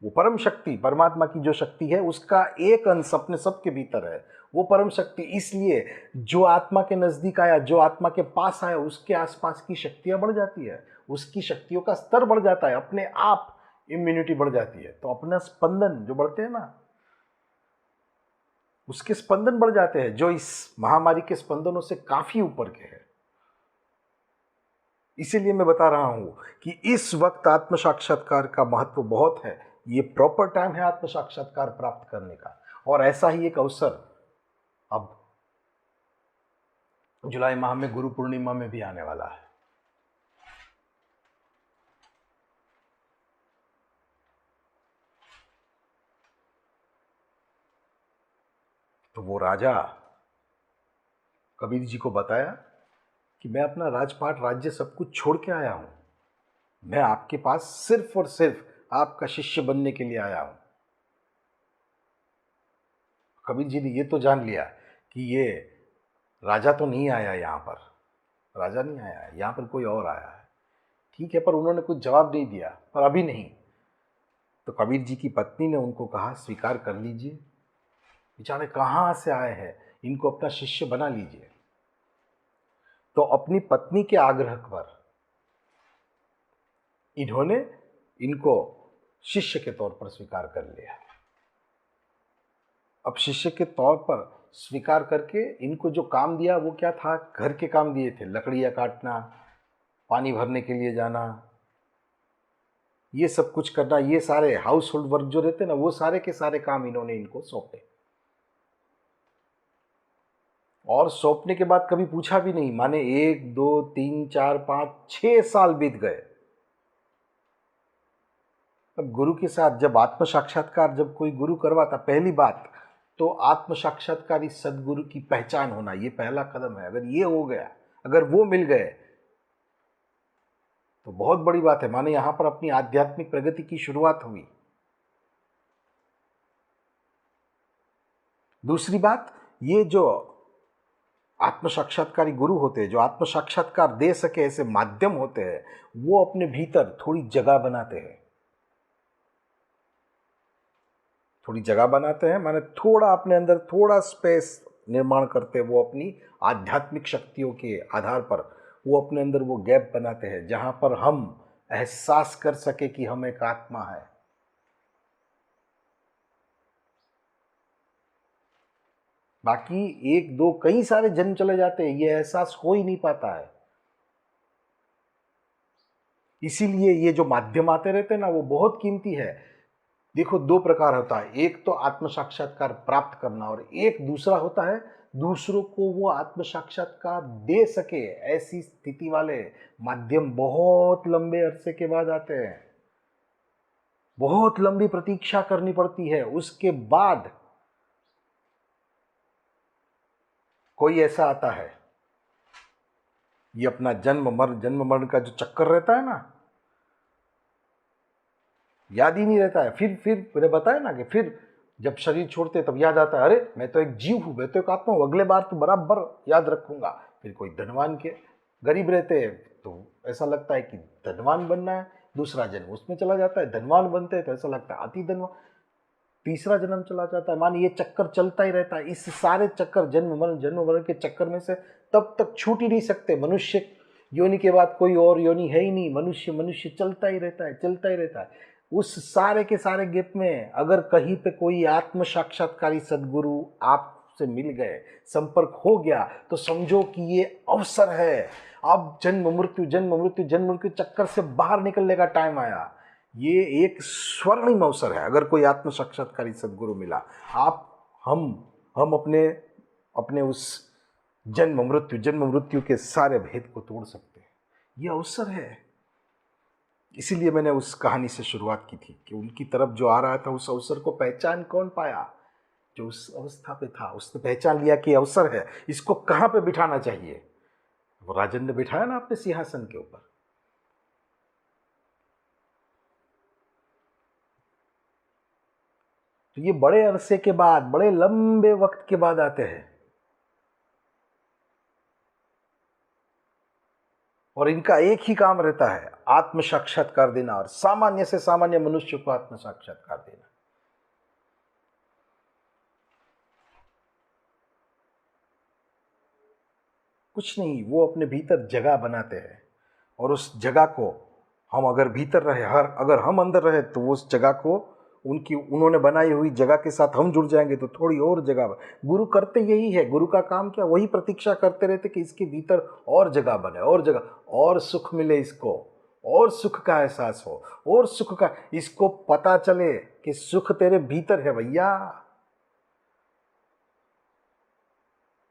वो परम शक्ति, परमात्मा की जो शक्ति है, उसका एक अंश अपने सबके भीतर है, वो परम शक्ति। इसलिए जो आत्मा के नजदीक आया, जो आत्मा के पास आया, उसके आसपास की शक्तियां बढ़ जाती है, उसकी शक्तियों का स्तर बढ़ जाता है, अपने आप इम्यूनिटी बढ़ जाती है। तो अपना स्पंदन जो बढ़ते हैं ना, उसके स्पंदन बढ़ जाते हैं, जो इस महामारी के स्पंदनों से काफी ऊपर के हैं। इसीलिए मैं बता रहा हूं कि इस वक्त आत्म साक्षात्कार का महत्व बहुत है। ये प्रॉपर टाइम है आत्म साक्षात्कार प्राप्त करने का, और ऐसा ही एक अवसर अब जुलाई माह में गुरु पूर्णिमा में भी आने वाला है। तो वो राजा कबीर जी को बताया कि मैं अपना राजपाट, राज्य सब कुछ छोड़ के आया हूं, मैं आपके पास सिर्फ और सिर्फ आपका शिष्य बनने के लिए आया हूं। कबीर जी ने ये तो जान लिया कि ये राजा तो नहीं आया यहां पर, राजा नहीं आया है, यहां पर कोई और आया है। ठीक है, पर उन्होंने कुछ जवाब नहीं दिया, पर अभी नहीं। तो कबीर जी की पत्नी ने उनको कहा, स्वीकार कर लीजिए, बेचारे कहाँ से आए हैं, इनको अपना शिष्य बना लीजिए। तो अपनी पत्नी के आग्रह पर इन्होंने इनको शिष्य के तौर पर स्वीकार कर लिया। अब शिष्य के तौर पर स्वीकार करके इनको जो काम दिया वो क्या था? घर के काम दिए थे, लकड़ियां काटना, पानी भरने के लिए जाना, ये सब कुछ करना, ये सारे हाउस होल्ड वर्क जो रहते ना, वो सारे के सारे काम इन्होंने इनको सौंपे। और सौंपने के बाद कभी पूछा भी नहीं, माने 1 2 3 4 5 6 साल बीत गए। अब गुरु के साथ जब आत्म साक्षात्कार, जब कोई गुरु करवाता, पहली बात तो आत्म साक्षात्कारी सदगुरु की पहचान होना, ये पहला कदम है। अगर ये हो गया, अगर वो मिल गए तो बहुत बड़ी बात है, माने यहां पर अपनी आध्यात्मिक प्रगति की शुरुआत हुई। दूसरी बात, ये जो आत्म साक्षात्कारी गुरु होते हैं, जो आत्म साक्षात्कार दे सके ऐसे माध्यम होते हैं, वो अपने भीतर थोड़ी जगह बनाते हैं। थोड़ी जगह बनाते हैं माने थोड़ा अपने अंदर थोड़ा स्पेस निर्माण करते हैं। वो अपनी आध्यात्मिक शक्तियों के आधार पर वो अपने अंदर वो गैप बनाते हैं, जहां पर हम एहसास कर सके कि हम एक आत्मा है। बाकी 1 2 कई सारे जन्म चले जाते हैं, ये एहसास हो ही नहीं पाता है। इसीलिए ये जो माध्यम आते रहते हैं ना, वो बहुत कीमती है। देखो, 2 प्रकार होता है, एक तो आत्म साक्षात्कार प्राप्त करना, और एक दूसरा होता है दूसरों को वो आत्म साक्षात्कार दे सके। ऐसी स्थिति वाले माध्यम बहुत लंबे अरसे के बाद आते हैं, बहुत लंबी प्रतीक्षा करनी पड़ती है। उसके बाद कोई ऐसा आता है, ये अपना जन्म मरण का जो चक्कर रहता है ना, याद ही नहीं रहता है। फिर मैंने बताया ना कि फिर जब शरीर छोड़ते तब याद आता है, अरे मैं तो एक जीव हूं, मैं तो एक आत्मा हूं, अगले बार तो बराबर याद रखूंगा। फिर कोई धनवान के गरीब रहते हैं तो ऐसा लगता है कि धनवान बनना है, दूसरा जन्म उसमें चला जाता है। धनवान बनते हैं तो ऐसा लगता है अति धनवान। तीसरा जन्म चला जाता है। मान ये चक्कर चलता ही रहता है। इस सारे चक्कर जन्म मरण के चक्कर में से तब तक छूट ही नहीं सकते। मनुष्य योनि के बाद कोई और योनि है ही नहीं। मनुष्य चलता ही रहता है, चलता ही रहता है। उस सारे के सारे गैप में अगर कहीं पे कोई आत्म साक्षात्कारी सदगुरु आपसे मिल गए, संपर्क हो गया, तो समझो कि ये अवसर है। अब जन्म मृत्यु चक्कर से बाहर निकलने का टाइम आया। ये एक स्वर्णिम अवसर है। अगर कोई आत्म साक्षात्कारी सदगुरु मिला, हम अपने उस जन्म मृत्यु के सारे भेद को तोड़ सकते हैं। ये अवसर है। इसीलिए मैंने उस कहानी से शुरुआत की थी कि उनकी तरफ जो आ रहा था, उस अवसर को पहचान कौन पाया? जो उस अवस्था पे था, उसने पहचान लिया कि अवसर है, इसको कहाँ पे बिठाना चाहिए। वो राजन ने बिठाया ना अपने सिंहासन के ऊपर। तो ये बड़े अरसे के बाद, बड़े लंबे वक्त के बाद आते हैं, और इनका एक ही काम रहता है, आत्म साक्षात्कार देना, और सामान्य से सामान्य मनुष्य को आत्म साक्षात्कार देना। कुछ नहीं, वो अपने भीतर जगह बनाते हैं, और उस जगह को हम अगर भीतर रहे, अगर हम अंदर रहे, तो उस जगह को उन्होंने बनाई हुई जगह के साथ हम जुड़ जाएंगे, तो थोड़ी और जगह। गुरु करते यही है। गुरु का काम क्या? वही प्रतीक्षा करते रहते कि इसके भीतर और जगह बने, और जगह, और सुख मिले इसको, और सुख का एहसास हो, और सुख का, इसको पता चले कि सुख तेरे भीतर है भैया।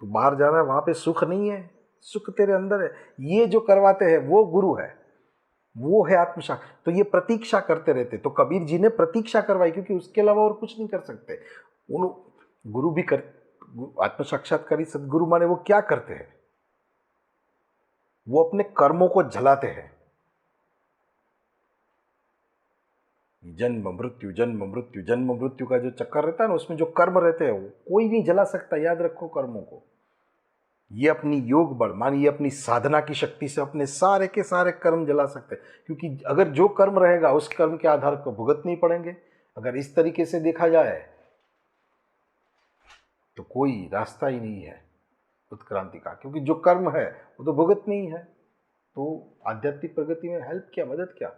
तू बाहर जा रहा है, वहां पे सुख नहीं है, सुख तेरे अंदर है। ये जो करवाते हैं वो गुरु है, वो है आत्मसाक्षी। तो ये प्रतीक्षा करते रहते। तो कबीर जी ने प्रतीक्षा करवाई, क्योंकि उसके अलावा और कुछ नहीं कर सकते। उन गुरु भी कर आत्म साक्षात्कारी सदगुरु माने वो क्या करते हैं? वो अपने कर्मों को जलाते हैं। जन्म मृत्यु का जो चक्कर रहता है ना, उसमें जो कर्म रहते हैं, वो कोई नहीं जला सकता। याद रखो कर्मों को। ये अपनी योग बल, मानिए अपनी साधना की शक्ति से अपने सारे के सारे कर्म जला सकते हैं। क्योंकि अगर जो कर्म रहेगा, उस कर्म के आधार पर भुगतने पड़ेंगे। अगर इस तरीके से देखा जाए तो कोई रास्ता ही नहीं है उत्क्रांति का, क्योंकि जो कर्म है वो तो भुगतनी ही है। तो आध्यात्मिक प्रगति में हेल्प क्या, मदद क्या?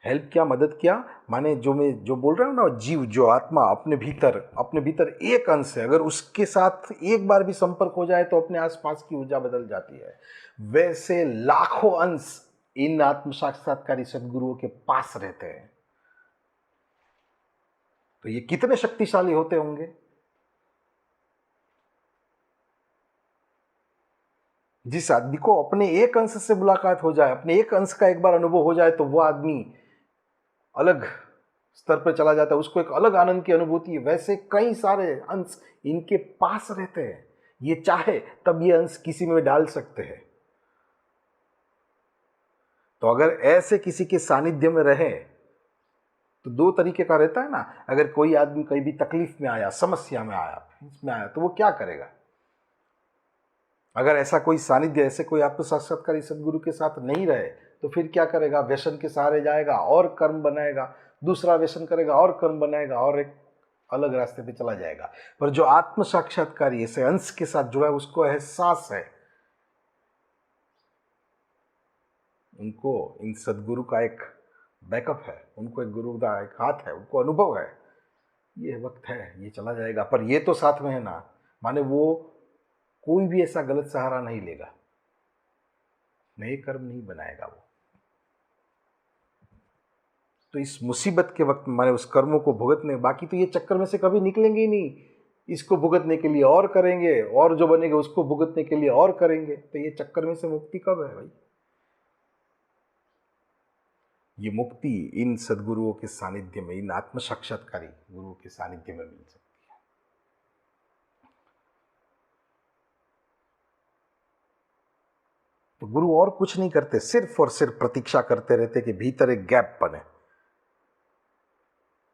हेल्प क्या, मदद क्या? माने मैं जो बोल रहा हूँ ना, जीव, जो आत्मा अपने भीतर एक अंश है, अगर उसके साथ एक बार भी संपर्क हो जाए तो अपने आसपास की ऊर्जा बदल जाती है। वैसे लाखों अंश इन आत्म साक्षात्कारी सदगुरुओं के पास रहते हैं। तो ये कितने शक्तिशाली होते होंगे? जिस आदमी को अपने एक अंश से मुलाकात हो जाए, अपने एक अंश का एक बार अनुभव हो जाए, तो वो आदमी अलग स्तर पर चला जाता है, उसको एक अलग आनंद की अनुभूति है। वैसे कई सारे अंश इनके पास रहते हैं। ये चाहे तब ये अंश किसी में डाल सकते हैं। तो अगर ऐसे किसी के सानिध्य में रहे तो दो तरीके का रहता है ना। अगर कोई आदमी कहीं भी तकलीफ में आया, समस्या में आया, इसमें आया, तो वो क्या करेगा? अगर ऐसा कोई सानिध्य, ऐसे कोई आत्म साक्षात्कारी सदगुरु के साथ नहीं रहे, तो फिर क्या करेगा? व्यसन के सहारे जाएगा और कर्म बनाएगा, दूसरा व्यसन करेगा और कर्म बनाएगा, और एक अलग रास्ते पे चला जाएगा। पर जो आत्म साक्षात्कारी ऐसे अंश के साथ जुड़ा है, उसको एहसास है, उनको इन सदगुरु का एक बैकअप है, उनको एक गुरु का एक हाथ है, उनको अनुभव है। ये वक्त है, ये चला जाएगा, पर ये तो साथ में है ना। माने वो कोई भी ऐसा गलत सहारा नहीं लेगा, नए कर्म नहीं बनाएगा वो। तो इस मुसीबत के वक्त में माने उस कर्मों को भुगतने, बाकी तो ये चक्कर में से कभी निकलेंगे ही नहीं। इसको भुगतने के लिए और करेंगे, और जो बनेगा उसको भुगतने के लिए और करेंगे। तो ये चक्कर में से मुक्ति कब है भाई? ये मुक्ति इन सदगुरुओं के सानिध्य में, इन आत्म साक्षात्कारी गुरुओं के सानिध्य में मिल सकती है। तो गुरु और कुछ नहीं करते, सिर्फ और सिर्फ प्रतीक्षा करते रहते कि भीतर एक गैप बने,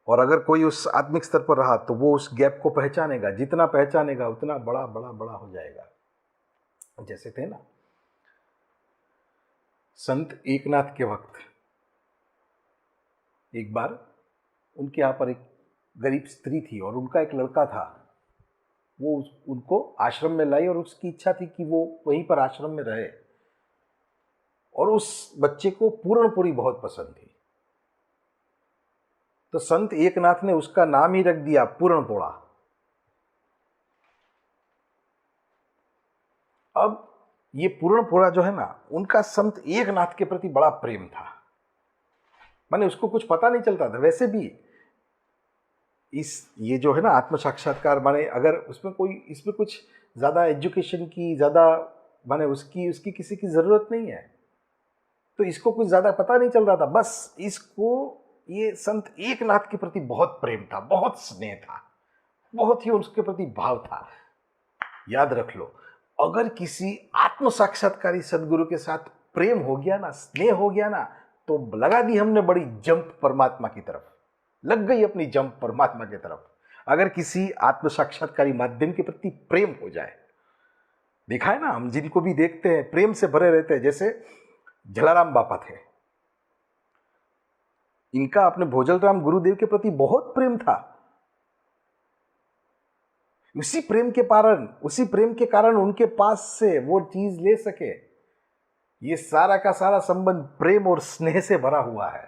और अगर कोई उस आत्मिक स्तर पर रहा तो वो उस गैप को पहचानेगा। जितना पहचानेगा उतना बड़ा बड़ा बड़ा हो जाएगा। जैसे थे ना संत एकनाथ के वक्त, एक बार उनके यहाँ पर एक गरीब स्त्री थी और उनका एक लड़का था। वो उनको आश्रम में लाई और उसकी इच्छा थी कि वो वहीं पर आश्रम में रहे, और उस बच्चे को पूर्णपुरी बहुत पसंद थी। तो संत एकनाथ ने उसका नाम ही रख दिया पूर्णपोड़ा। अब ये पूर्णपोड़ा जो है ना, उनका संत एकनाथ के प्रति बड़ा प्रेम था। माने उसको कुछ पता नहीं चलता था। वैसे भी ये जो है ना आत्म साक्षात्कार, माने अगर इसमें कुछ ज़्यादा एजुकेशन की, ज़्यादा माने उसकी किसी की ज़रूरत नहीं है। तो इसको कुछ ज़्यादा पता नहीं चल रहा था, बस इसको ये संत एकनाथ के प्रति बहुत प्रेम था, बहुत स्नेह था, बहुत ही उसके प्रति भाव था। याद रख लो, अगर किसी आत्म साक्षात्कारी सदगुरु के साथ प्रेम हो गया ना, स्नेह हो गया ना, तो लगा दी हमने बड़ी जंप परमात्मा की तरफ, लग गई अपनी जंप परमात्मा की तरफ। अगर किसी आत्म साक्षात्कारी माध्यम के प्रति प्रेम हो जाए, देखा है ना, हम जिनको भी देखते हैं प्रेम से भरे रहते हैं। जैसे जलाराम बापा थे, इनका अपने भोजलराम गुरुदेव के प्रति बहुत प्रेम था। उसी प्रेम के कारण उनके पास से वो चीज ले सके। ये सारा का सारा संबंध प्रेम और स्नेह से भरा हुआ है।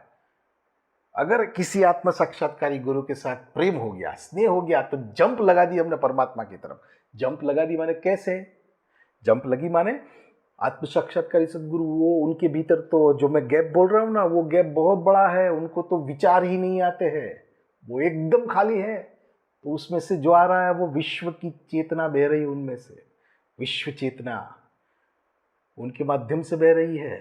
अगर किसी आत्म साक्षात्कारी गुरु के साथ प्रेम हो गया, स्नेह हो गया, तो जंप लगा दी हमने परमात्मा की तरफ। जंप लगा दी माने कैसे? जंप लगी माने आत्म साक्षात्कारी सदगुरु, वो उनके भीतर तो जो मैं गैप बोल रहा हूं ना, वो गैप बहुत बड़ा है। उनको तो विचार ही नहीं आते हैं, वो एकदम खाली है। तो उसमें से जो आ रहा है वो विश्व की चेतना बह रही है, उनमें से विश्व चेतना उनके माध्यम से बह रही है।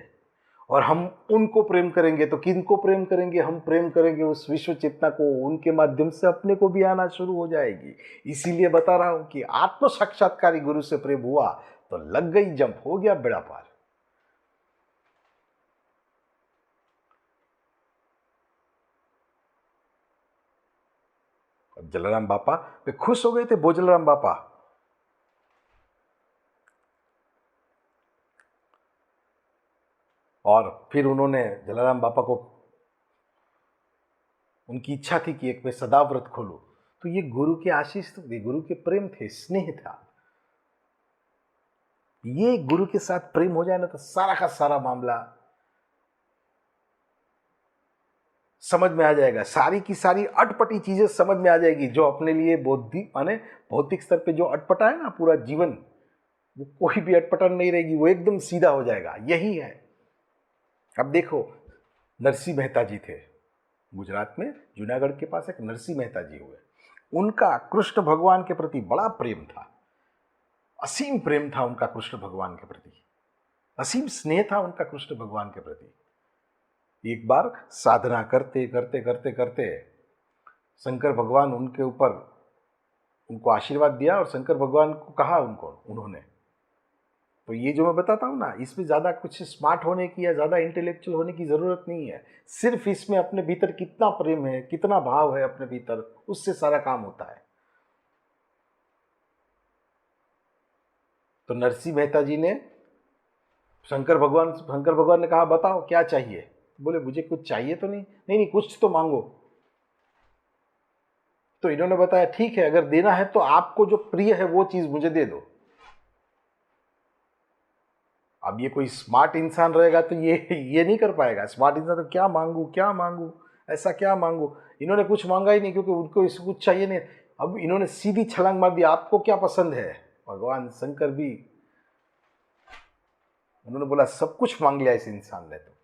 और हम उनको प्रेम करेंगे तो किनको प्रेम करेंगे? हम प्रेम करेंगे उस विश्व चेतना को, उनके माध्यम से अपने को भी आना शुरू हो जाएगी। इसीलिए बता रहा हूं कि आत्म साक्षात्कारी गुरु से प्रेम हुआ तो लग गई जंप, हो गया बेड़ा पार। अब जलाराम बापा पे खुश हो गए थे भोजलराम बापा। और फिर उन्होंने जलाराम बापा को, उनकी इच्छा थी कि एक मैं सदाव्रत खोलूं। तो ये गुरु के आशीष थे, गुरु के प्रेम थे, स्नेह था। ये गुरु के साथ प्रेम हो जाए ना, तो सारा का सारा मामला समझ में आ जाएगा। सारी की सारी अटपटी चीजें समझ में आ जाएगी। जो अपने लिए बौद्धिक माने भौतिक स्तर पे जो अटपटा है ना पूरा जीवन, वो कोई भी अटपटन नहीं रहेगी, वो एकदम सीधा हो जाएगा। यही है। अब देखो, नरसिंह मेहता जी थे गुजरात में, जूनागढ़ के पास एक नरसिंह मेहता जी हुए। उनका कृष्ण भगवान के प्रति बड़ा प्रेम था, असीम प्रेम था उनका कृष्ण भगवान के प्रति, असीम स्नेह था उनका कृष्ण भगवान के प्रति। एक बार साधना करते करते करते करते शंकर भगवान उनके ऊपर, उनको आशीर्वाद दिया और शंकर भगवान को कहा उन्होंने, तो ये जो मैं बताता हूँ ना, इसमें ज़्यादा कुछ स्मार्ट होने की या ज़्यादा इंटेलेक्चुअल होने की ज़रूरत नहीं है। सिर्फ इसमें अपने भीतर कितना प्रेम है, कितना भाव है अपने भीतर, उससे सारा काम होता है। तो नरसिंह मेहता जी ने शंकर भगवान ने कहा बताओ क्या चाहिए? बोले मुझे कुछ चाहिए तो नहीं। नहीं कुछ तो मांगो। तो इन्होंने बताया ठीक है, अगर देना है तो आपको जो प्रिय है वो चीज मुझे दे दो। अब ये कोई स्मार्ट इंसान रहेगा तो ये नहीं कर पाएगा। स्मार्ट इंसान तो क्या मांगू, ऐसा क्या मांगू। इन्होंने कुछ मांगा ही नहीं, क्योंकि उनको इसको कुछ चाहिए नहीं। अब इन्होंने सीधी छलांग मार दी, आपको क्या पसंद है? भगवान शंकर भी, उन्होंने बोला सब कुछ मांग लिया इस इंसान ने। तो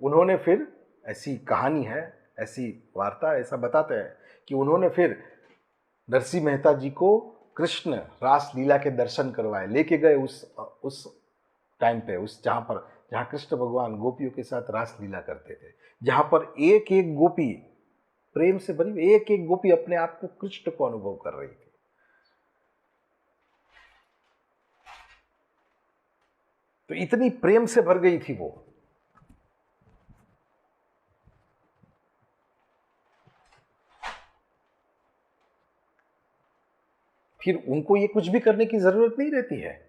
उन्होंने फिर, ऐसी कहानी है, ऐसी वार्ता, ऐसा बताते हैं कि उन्होंने फिर नरसिंह मेहता जी को कृष्ण रास लीला के दर्शन करवाए, लेके गए उस टाइम पे, जहाँ कृष्ण भगवान गोपियों के साथ रास लीला करते थे, जहाँ पर एक एक गोपी प्रेम से भरी, एक एक गोपी अपने आप को कृष्ण को अनुभव कर रही थी। तो इतनी प्रेम से भर गई थी वो। फिर उनको ये कुछ भी करने की जरूरत नहीं रहती है।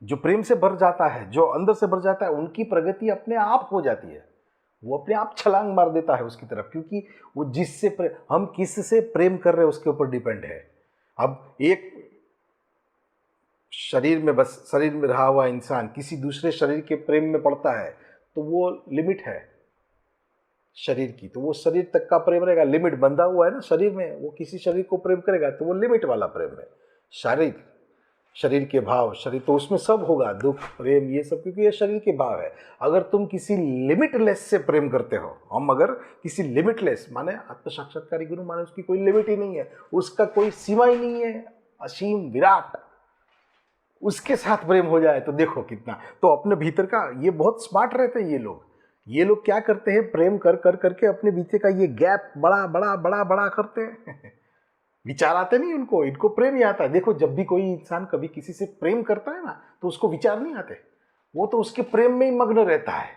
जो प्रेम से भर जाता है, जो अंदर से भर जाता है, उनकी प्रगति अपने आप हो जाती है। वो अपने आप छलांग मार देता है उसकी तरफ, क्योंकि वो हम किससे प्रेम कर रहे हैं उसके ऊपर डिपेंड है। अब एक शरीर में रहा हुआ इंसान किसी दूसरे शरीर के प्रेम में पड़ता है तो वो लिमिट है शरीर की, तो वो शरीर तक का प्रेम रहेगा। लिमिट बंधा हुआ है ना शरीर में, वो किसी शरीर को प्रेम करेगा तो वो लिमिट वाला प्रेम है। शरीर के भाव, शरीर तो उसमें सब होगा, दुख प्रेम ये सब, क्योंकि ये शरीर के भाव है। अगर तुम किसी लिमिटलेस से प्रेम करते हो, हम अगर किसी लिमिटलेस माने आत्म साक्षात्कारी गुरु माने उसकी कोई लिमिट ही नहीं है, उसका कोई सीमा ही नहीं है, असीम विराट, उसके साथ प्रेम हो जाए तो देखो कितना। तो अपने भीतर का ये बहुत स्मार्ट रहते हैं ये लोग क्या करते हैं, प्रेम कर कर करके अपने भीतर का ये गैप बड़ा बड़ा बड़ा बड़ा करते हैं विचार आते नहीं उनको, इनको प्रेम ही आता है। देखो जब भी कोई इंसान कभी किसी से प्रेम करता है ना तो उसको विचार नहीं आते, वो तो उसके प्रेम में ही मग्न रहता है।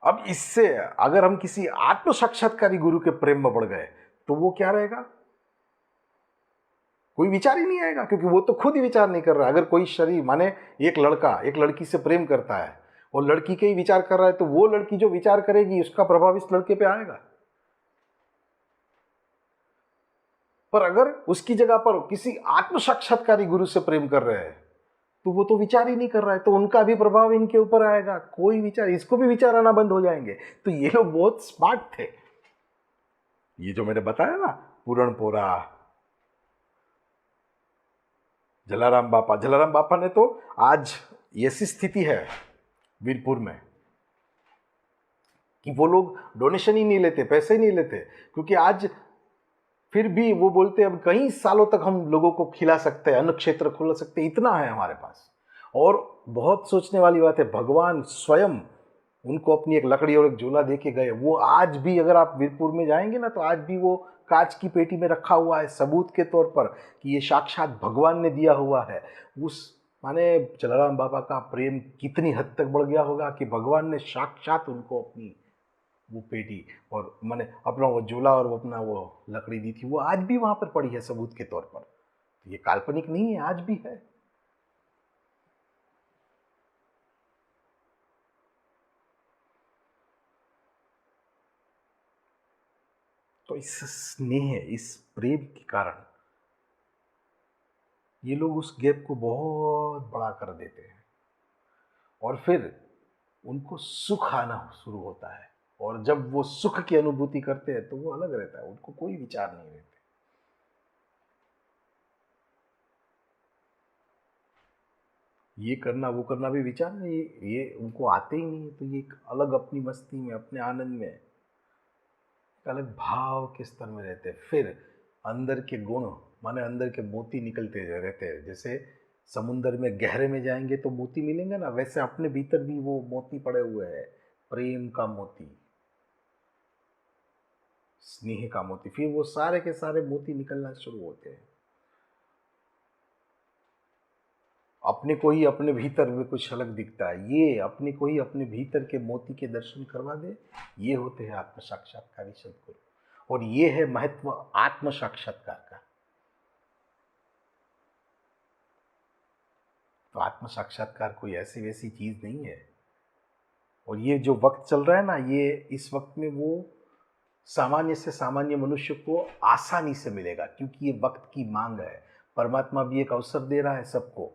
अब इससे अगर हम किसी आत्म साक्षात्कारी गुरु के प्रेम में पड़ गए तो वो क्या रहेगा, कोई विचार ही नहीं आएगा, क्योंकि वो तो खुद ही विचार नहीं कर रहा। अगर कोई शरीर माने एक लड़का एक लड़की से प्रेम करता है और लड़की के ही विचार कर रहा है, तो वो लड़की जो विचार करेगी उसका प्रभाव इस लड़के पे आएगा। पर अगर उसकी जगह पर किसी आत्म साक्षात्कारी गुरु से प्रेम कर रहे हैं तो वो तो विचार ही नहीं कर रहा है, तो उनका भी प्रभाव इनके ऊपर आएगा। कोई विचार, इसको भी विचार आना बंद हो जाएंगे। तो ये लोग बहुत स्मार्ट थे। ये जो मैंने बताया ना, पूरणपोरा, जलाराम बापा ने तो आज ऐसी स्थिति है वीरपुर में कि वो लोग डोनेशन ही नहीं लेते, पैसे ही नहीं लेते, क्योंकि आज फिर भी वो बोलते हैं अब कई सालों तक हम लोगों को खिला सकते हैं, अन्न क्षेत्र खोल सकते हैं, इतना है हमारे पास। और बहुत सोचने वाली बात है, भगवान स्वयं उनको अपनी एक लकड़ी और एक झोला दे के गए। वो आज भी अगर आप वीरपुर में जाएंगे ना तो आज भी वो कांच की पेटी में रखा हुआ है, सबूत के तौर पर कि ये साक्षात भगवान ने दिया हुआ है। उस माने जलाराम बाबा का प्रेम कितनी हद तक बढ़ गया होगा कि भगवान ने साक्षात उनको अपनी वो पेटी और माने अपना वो झोला और वो अपना वो लकड़ी दी थी, वो आज भी वहां पर पड़ी है सबूत के तौर पर। ये काल्पनिक नहीं है, आज भी है। तो इस स्नेह, इस प्रेम के कारण ये लोग उस गैप को बहुत बड़ा कर देते हैं और फिर उनको सुख आना शुरू होता है। और जब वो सुख की अनुभूति करते हैं तो वो अलग रहता है, उनको कोई विचार नहीं रहते। ये करना वो करना भी विचार नहीं, ये उनको आते ही नहीं। तो ये एक अलग अपनी मस्ती में, अपने आनंद में, एक अलग भाव के स्तर में रहते हैं। फिर अंदर के गुण माने अंदर के मोती निकलते रहते हैं। जैसे समुंदर में गहरे में जाएंगे तो मोती मिलेंगे ना, वैसे अपने भीतर भी वो मोती पड़े हुए हैं, प्रेम का मोती, स्नेह का मोती। फिर वो सारे के सारे मोती निकलना शुरू होते हैं। अपने को ही अपने भीतर में कुछ अलग दिखता है, ये अपने को ही अपने भीतर के मोती के दर्शन करवा दे, ये होते हैं आत्म साक्षात्कारी सदगुरु। और ये है महत्व आत्म साक्षात्कार का। तो आत्म साक्षात्कार कोई ऐसी वैसी चीज नहीं है। और ये जो वक्त चल रहा है ना, ये इस वक्त में वो सामान्य से सामान्य मनुष्य को आसानी से मिलेगा, क्योंकि ये वक्त की मांग है। परमात्मा भी एक अवसर दे रहा है सबको।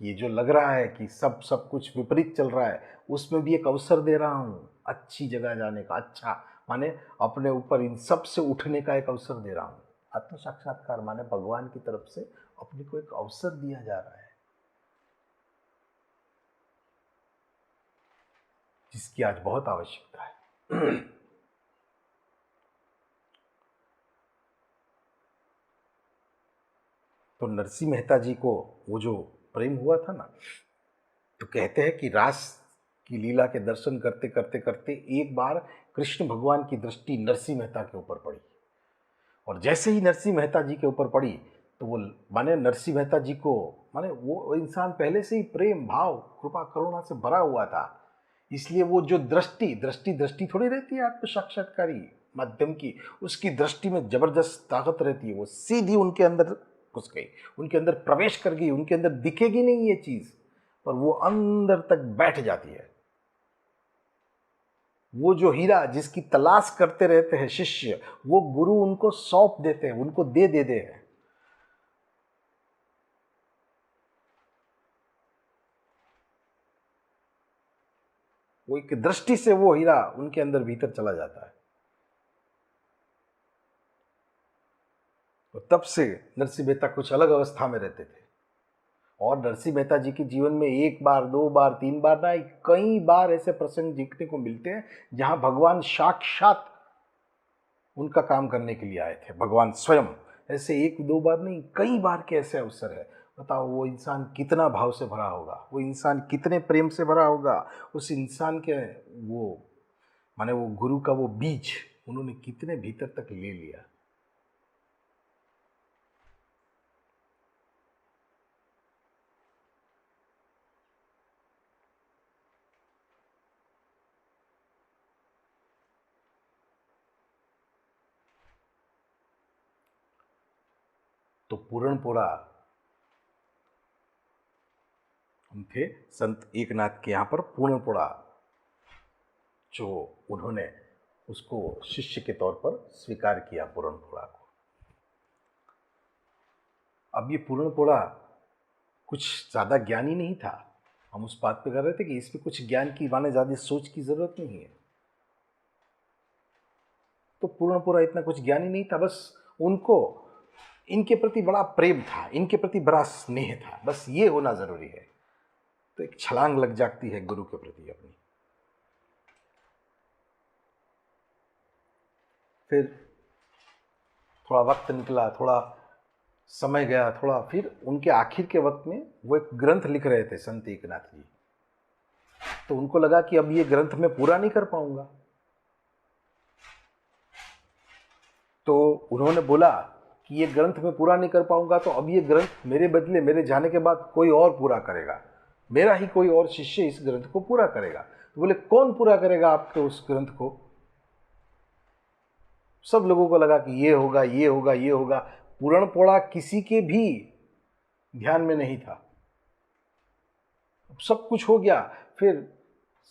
ये जो लग रहा है कि सब कुछ विपरीत चल रहा है, उसमें भी एक अवसर दे रहा हूँ अच्छी जगह जाने का, अच्छा माने अपने ऊपर इन सब से उठने का एक अवसर दे रहा हूँ। आत्म साक्षात्कार माने भगवान की तरफ से अपने को एक अवसर दिया जा रहा है, जिसकी आज बहुत आवश्यकता है। तो नरसिंह मेहता जी को वो जो प्रेम हुआ था ना, तो कहते हैं कि रास की लीला के दर्शन करते करते करते एक बार कृष्ण भगवान की दृष्टि नरसिंह मेहता के ऊपर पड़ी। और जैसे ही नरसिंह मेहता जी के ऊपर पड़ी तो वो माने नरसिंह मेहता जी को माने वो इंसान पहले से ही प्रेम भाव कृपा करुणा से भरा हुआ था, इसलिए वो जो दृष्टि थोड़ी रहती है आत्म साक्षात्कारी माध्यम की, उसकी दृष्टि में जबरदस्त ताकत रहती है। वो सीधी उनके अंदर घुस गई, उनके अंदर प्रवेश कर गई, उनके अंदर दिखेगी नहीं ये चीज, पर वो अंदर तक बैठ जाती है। वो जो हीरा जिसकी तलाश करते रहते हैं शिष्य, वो गुरु उनको सौंप देते हैं, उनको दे देते हैं। वो एक दृष्टि से वो हीरा उनके अंदर भीतर चला जाता है। तो तब से नरसिंह मेहता कुछ अलग अवस्था में रहते थे। और नरसिंह मेहता जी के जीवन में एक बार, दो बार, तीन बार ना, कई बार ऐसे प्रसंग देखने को मिलते हैं जहां भगवान साक्षात उनका काम करने के लिए आए थे, भगवान स्वयं। ऐसे एक दो बार नहीं, कई बार के ऐसे अवसर है। बताओ वो इंसान कितना भाव से भरा होगा, वो इंसान कितने प्रेम से भरा होगा, उस इंसान के वो माने वो गुरु का वो बीज उन्होंने कितने भीतर तक ले लिया। तो पूरणपुरा हम थे संत एकनाथ के यहाँ पर पूर्णपुरा, जो उन्होंने उसको शिष्य के तौर पर स्वीकार किया पूर्णपुरा को। अब ये पूर्णपुरा कुछ ज़्यादा ज्ञानी नहीं था। हम उस बात पे कर रहे थे कि इसमें कुछ ज्ञान की माने ज़्यादा सोच की ज़रूरत नहीं है। तो पूर्णपुरा इतना कुछ ज्ञानी नहीं था, बस उनको इनके प्रति बड़ा प्रेम था, इनके प्रति बड़ा स्नेह था, बस ये होना ज़रूरी है। तो एक छलांग लग जाती है गुरु के प्रति अपनी। फिर थोड़ा वक्त निकला, थोड़ा समय गया, थोड़ा फिर उनके आखिर के वक्त में वो एक ग्रंथ लिख रहे थे संत एकनाथ जी। तो उनको लगा कि अब ये ग्रंथ मैं पूरा नहीं कर पाऊंगा। तो उन्होंने बोला कि ये ग्रंथ मैं पूरा नहीं कर पाऊंगा, तो अब ये ग्रंथ मेरे बदले, मेरे जाने के बाद कोई और पूरा करेगा, मेरा ही कोई और शिष्य इस ग्रंथ को पूरा करेगा। तो बोले कौन पूरा करेगा आपके उस ग्रंथ को? सब लोगों को लगा कि ये होगा, ये होगा, ये होगा। पूरणपोड़ा किसी के भी ध्यान में नहीं था। सब कुछ हो गया। फिर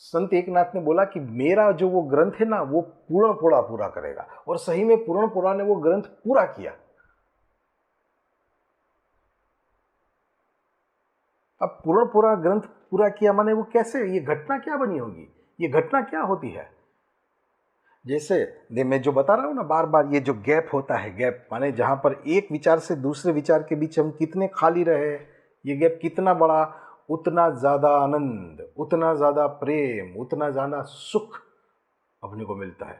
संत एकनाथ ने बोला कि मेरा जो वो ग्रंथ है ना, वो पूरणपोड़ा पूरा करेगा। और सही में पूरणपोड़ा ने वो ग्रंथ पूरा किया। अब पूरणपोड़ा ग्रंथ पूरा किया माने वो कैसे, ये घटना क्या बनी होगी, ये घटना क्या होती है? जैसे मैं जो बता रहा हूं ना बार बार, ये जो गैप होता है, गैप माने जहां पर एक विचार से दूसरे विचार के बीच हम कितने खाली रहे, ये गैप कितना बड़ा, उतना ज्यादा आनंद, उतना ज्यादा प्रेम, उतना ज्यादा सुख अपने को मिलता है,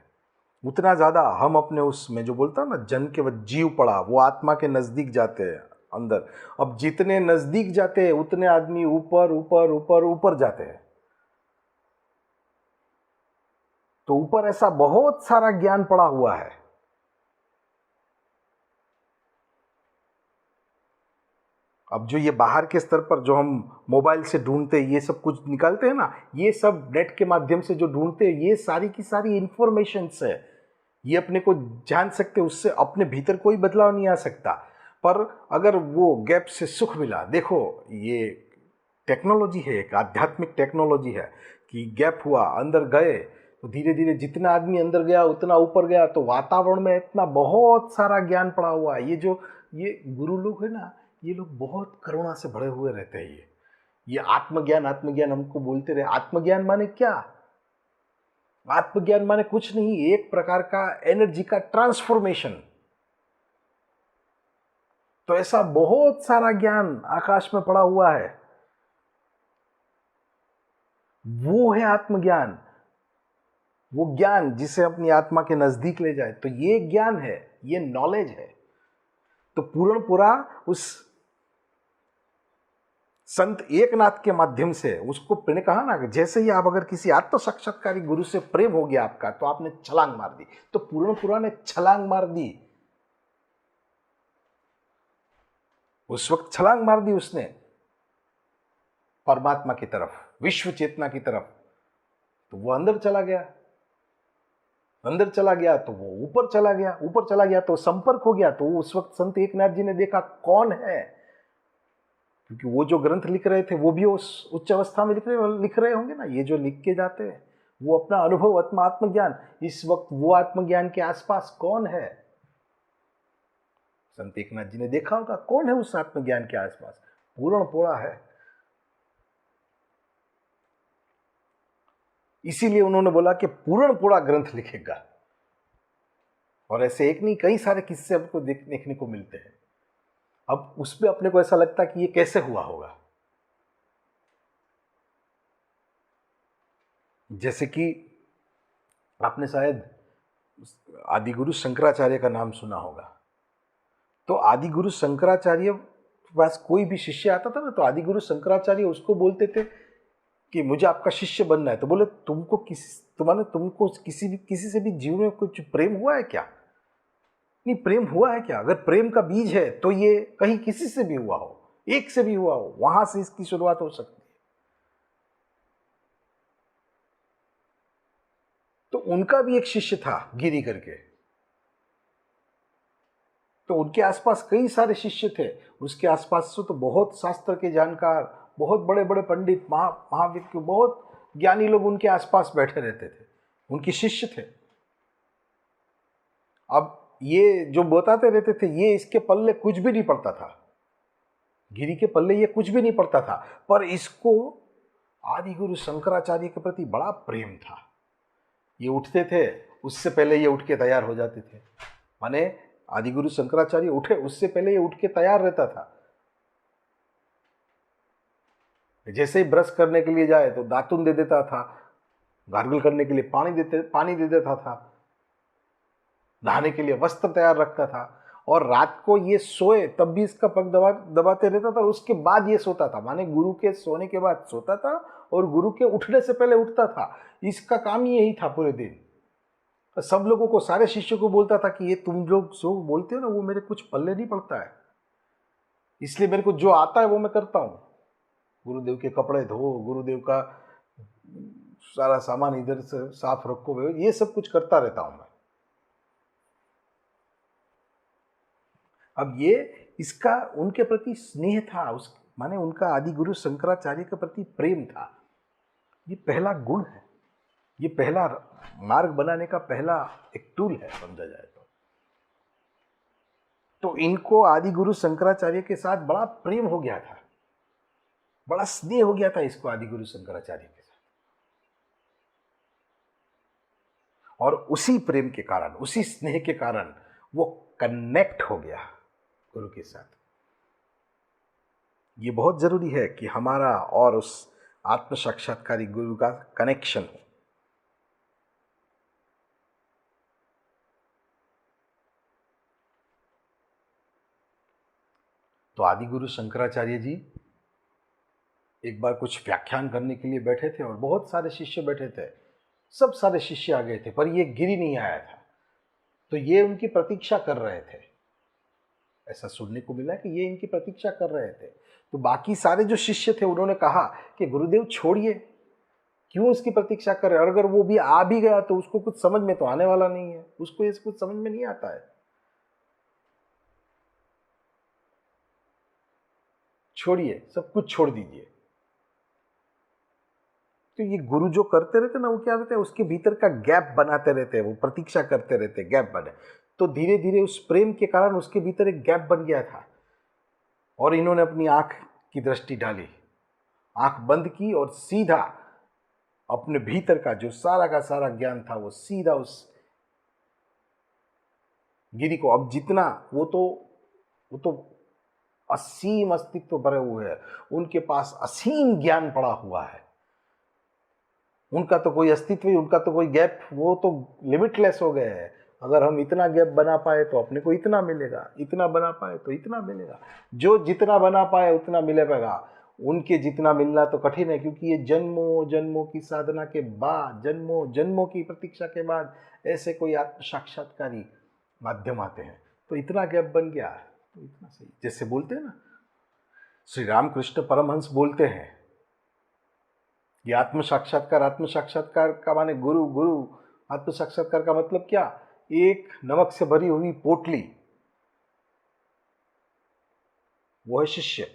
उतना ज्यादा हम अपने उसमें जो बोलता हूं ना, जन के वह जीव पड़ा, वो आत्मा के नजदीक जाते हैं अंदर। अब जितने नजदीक जाते हैं उतने आदमी ऊपर ऊपर ऊपर ऊपर जाते हैं। तो ऊपर ऐसा बहुत सारा ज्ञान पड़ा हुआ है। अब जो ये बाहर के स्तर पर जो हम मोबाइल से ढूंढते हैं, ये सब कुछ निकालते हैं ना, ये सब नेट के माध्यम से जो ढूंढते हैं, ये सारी की सारी इंफॉर्मेशंस है, ये अपने को जान सकते, उससे अपने भीतर कोई बदलाव नहीं आ सकता। पर अगर वो गैप से सुख मिला, देखो ये टेक्नोलॉजी है, एक आध्यात्मिक टेक्नोलॉजी है कि गैप हुआ, अंदर गए, तो धीरे धीरे जितना आदमी अंदर गया उतना ऊपर गया। तो वातावरण में इतना बहुत सारा ज्ञान पड़ा हुआ है। ये गुरु लोग है ना, ये लोग बहुत करुणा से भरे हुए रहते हैं। ये आत्मज्ञान आत्मज्ञान हमको बोलते रहे। आत्मज्ञान माने क्या? आत्मज्ञान माने कुछ नहीं, एक प्रकार का एनर्जी का ट्रांसफॉर्मेशन। तो ऐसा बहुत सारा ज्ञान आकाश में पड़ा हुआ है, वो है आत्मज्ञान। वो ज्ञान जिसे अपनी आत्मा के नजदीक ले जाए, तो ये ज्ञान है, ये नॉलेज है। तो पूरणपुरा उस संत एकनाथ के माध्यम से उसको मैंने कहा ना कि जैसे ही आप अगर किसी आत्म साक्षात्कारी गुरु से प्रेम हो गया आपका, तो आपने छलांग मार दी। तो पूरणपुरा ने छलांग मार दी, उस वक्त छलांग मार दी उसने परमात्मा की तरफ, विश्व चेतना की तरफ। तो वो अंदर चला गया। अंदर चला गया तो वो ऊपर चला गया, ऊपर चला गया तो संपर्क हो गया। तो उस वक्त संत एकनाथ जी ने देखा कौन है, क्योंकि वो जो ग्रंथ लिख रहे थे वो भी उस उच्च अवस्था में लिख रहे होंगे ना। ये जो लिख के जाते हैं वो अपना अनुभव, आत्मज्ञान, इस वक्त वो आत्मज्ञान के आसपास कौन है। संत एकनाथ जी ने देखा होगा कौन है उस आत्मज्ञान के आसपास, पूर्ण पोड़ा है। इसीलिए उन्होंने बोला कि पूर्ण पोड़ा ग्रंथ लिखेगा। और ऐसे एक नहीं, कई सारे किस्से हमको देखने को मिलते हैं। अब उसमें अपने को ऐसा लगता कि ये कैसे हुआ होगा। जैसे कि आपने शायद आदिगुरु शंकराचार्य का नाम सुना होगा। तो आदिगुरु शंकराचार्य के पास कोई भी शिष्य आता था ना, तो आदिगुरु शंकराचार्य उसको बोलते थे कि मुझे आपका शिष्य बनना है। तो बोले तुमको किसी से भी जीवन में कुछ प्रेम हुआ है क्या? नहीं, प्रेम हुआ है क्या? अगर प्रेम का बीज है तो ये कहीं किसी से भी हुआ हो, एक से भी हुआ हो, वहां से इसकी शुरुआत हो सकती है। तो उनका भी एक शिष्य था गिरी करके। तो उनके आसपास कई सारे शिष्य थे। उसके आसपास तो बहुत शास्त्र के जानकार, बहुत बड़े बड़े पंडित, महाविद्य, बहुत ज्ञानी लोग उनके आसपास बैठे रहते थे, उनके शिष्य थे। अब ये जो बताते रहते थे, ये इसके पल्ले कुछ भी नहीं पड़ता था, गिरी के पल्ले ये कुछ भी नहीं पड़ता था, पर इसको आदिगुरु शंकराचार्य के प्रति बड़ा प्रेम था। ये उठते थे उससे पहले ये उठ के तैयार हो जाते थे, माने आदिगुरु शंकराचार्य उठे उससे पहले ये उठ के तैयार रहता था। जैसे ही ब्रश करने के लिए जाए तो दातुन दे देता था, गार्गल करने के लिए पानी दे देता था, नहाने के लिए वस्त्र तैयार रखता था, और रात को ये सोए तब भी इसका पग दबाते रहता था, और उसके बाद ये सोता था, माने गुरु के सोने के बाद सोता था और गुरु के उठने से पहले उठता था। इसका काम ही यही था पूरे दिन। सब लोगों को, सारे शिष्यों को बोलता था कि ये तुम लोग जो बोलते हो ना वो मेरे कुछ पल्ले नहीं पड़ता है, इसलिए मेरे को जो आता है वो मैं करता हूँ। गुरुदेव के कपड़े धो, गुरुदेव का सारा सामान इधर से साफ रखो, ये सब कुछ करता रहता हूं मैं। अब ये इसका उनके प्रति स्नेह था, उस माने उनका आदिगुरु शंकराचार्य के प्रति प्रेम था। ये पहला गुण है, ये पहला मार्ग बनाने का पहला एक टूल है समझा जाए तो इनको आदिगुरु शंकराचार्य के साथ बड़ा प्रेम हो गया था, बड़ा स्नेह हो गया था इसको आदिगुरु शंकराचार्य के साथ। और उसी प्रेम के कारण, उसी स्नेह के कारण वो कनेक्ट हो गया गुरु के साथ। ये बहुत जरूरी है कि हमारा और उस आत्म साक्षात्कारी गुरु का कनेक्शन हो। तो आदिगुरु शंकराचार्य जी एक बार कुछ व्याख्यान करने के लिए बैठे थे और बहुत सारे शिष्य बैठे थे, सब सारे शिष्य आ गए थे, पर ये गिरी नहीं आया था। तो ये उनकी प्रतीक्षा कर रहे थे, ऐसा सुनने को मिला कि ये इनकी प्रतीक्षा कर रहे थे। तो बाकी सारे जो शिष्य थे उन्होंने कहा कि गुरुदेव छोड़िए, क्यों उसकी प्रतीक्षा कर रहे हैं, और अगर वो भी आ भी गया तो उसको कुछ समझ में तो आने वाला नहीं है, उसको ये कुछ समझ में नहीं आता है, छोड़िए, सब कुछ छोड़ दीजिए। तो ये गुरु जो करते रहते ना, वो क्या रहते हैं, उसके भीतर का गैप बनाते रहते हैं, वो प्रतीक्षा करते रहते हैं, गैप बने। तो धीरे धीरे उस प्रेम के कारण उसके भीतर एक गैप बन गया था, और इन्होंने अपनी आंख की दृष्टि डाली, आंख बंद की और सीधा अपने भीतर का जो सारा का सारा ज्ञान था वो सीधा उस गिरी को, अब जितना वो तो असीम अस्तित्व भरे हुए है, उनके पास असीम ज्ञान पड़ा हुआ है, उनका तो कोई अस्तित्व ही, उनका तो कोई गैप, वो तो लिमिटलेस हो गए हैं। अगर हम इतना गैप बना पाए तो अपने को इतना मिलेगा, इतना बना पाए तो इतना मिलेगा, जो जितना बना पाए उतना मिलेगा। उनके जितना मिलना तो कठिन है, क्योंकि ये जन्मों जन्मों की साधना के बाद, जन्मों जन्मों की प्रतीक्षा के बाद ऐसे कोई आत्म साक्षात्कारी माध्यम आते हैं। तो इतना गैप बन गया तो इतना सही। जैसे बोलते हैं ना, श्री रामकृष्ण परमहंस बोलते हैं, ये आत्म साक्षात्कार का माने गुरु गुरु आत्म साक्षात्कार का मतलब क्या? एक नमक से भरी हुई पोटली, वो है शिष्य,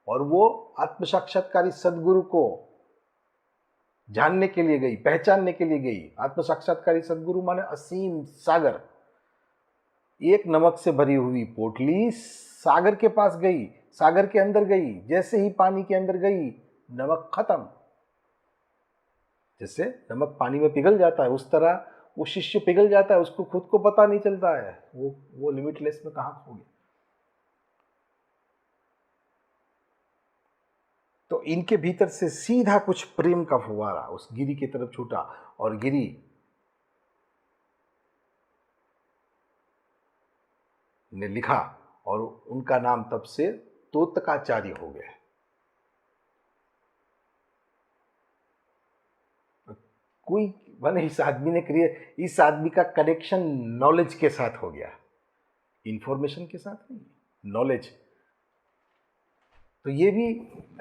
और वो आत्म साक्षात्कारी सदगुरु को जानने के लिए गई, पहचानने के लिए गई। आत्म साक्षात्कारी सदगुरु माने असीम सागर। एक नमक से भरी हुई पोटली सागर के पास गई, सागर के अंदर गई। जैसे ही पानी के अंदर गई, नमक खत्म। जैसे नमक पानी में पिघल जाता है, उस तरह वो शिष्य पिघल जाता है, उसको खुद को पता नहीं चलता है वो लिमिटलेस में कहां खो गया। तो इनके भीतर से सीधा कुछ प्रेम का फुवारा उस गिरी की तरफ छूटा, और गिरी ने लिखा, और उनका नाम तब से तोतकाचार्य हो गया। कोई माने इस आदमी ने इस आदमी का कनेक्शन नॉलेज के साथ हो गया, इंफॉर्मेशन के साथ नहीं, नॉलेज। तो ये भी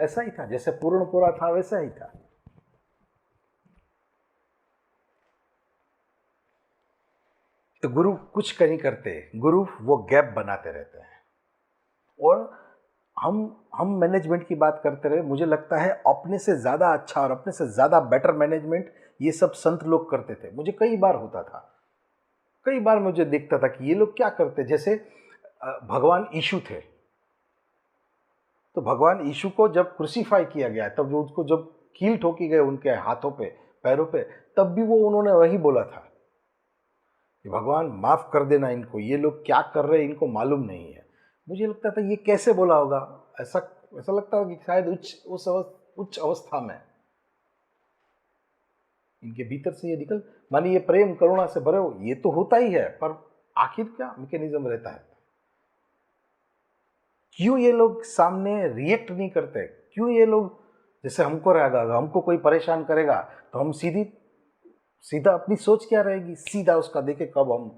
ऐसा ही था, जैसे पूर्णपुरा था वैसा ही था। तो गुरु कुछ नहीं करते, गुरु वो गैप बनाते रहते हैं। और हम मैनेजमेंट की बात करते रहे, मुझे लगता है अपने से ज़्यादा अच्छा और अपने से ज़्यादा बेटर मैनेजमेंट ये सब संत लोग करते थे। मुझे कई बार होता था, कई बार मुझे दिखता था कि ये लोग क्या करते। जैसे भगवान यीशु थे, तो भगवान यीशु को जब क्रूसीफाई किया गया, तब उसको जब कील ठोकी गए उनके हाथों पे, पैरों पे, तब भी वो उन्होंने वही बोला था कि भगवान माफ़ कर देना इनको, ये लोग क्या कर रहे हैं इनको मालूम नहीं है। मुझे लगता था ये कैसे बोला होगा, ऐसा ऐसा लगता है कि शायद उच्च अवस्था में इनके भीतर से ये निकल, मानिए ये प्रेम करुणा से भरे हो, ये तो होता ही है, पर आखिर क्या मैकेनिज्म रहता है? क्यों ये लोग सामने रिएक्ट नहीं करते? क्यों ये लोग, जैसे हमको रहेगा, हमको कोई परेशान करेगा तो हम सीधा अपनी सोच क्या रहेगी, सीधा उसका देखे कब हम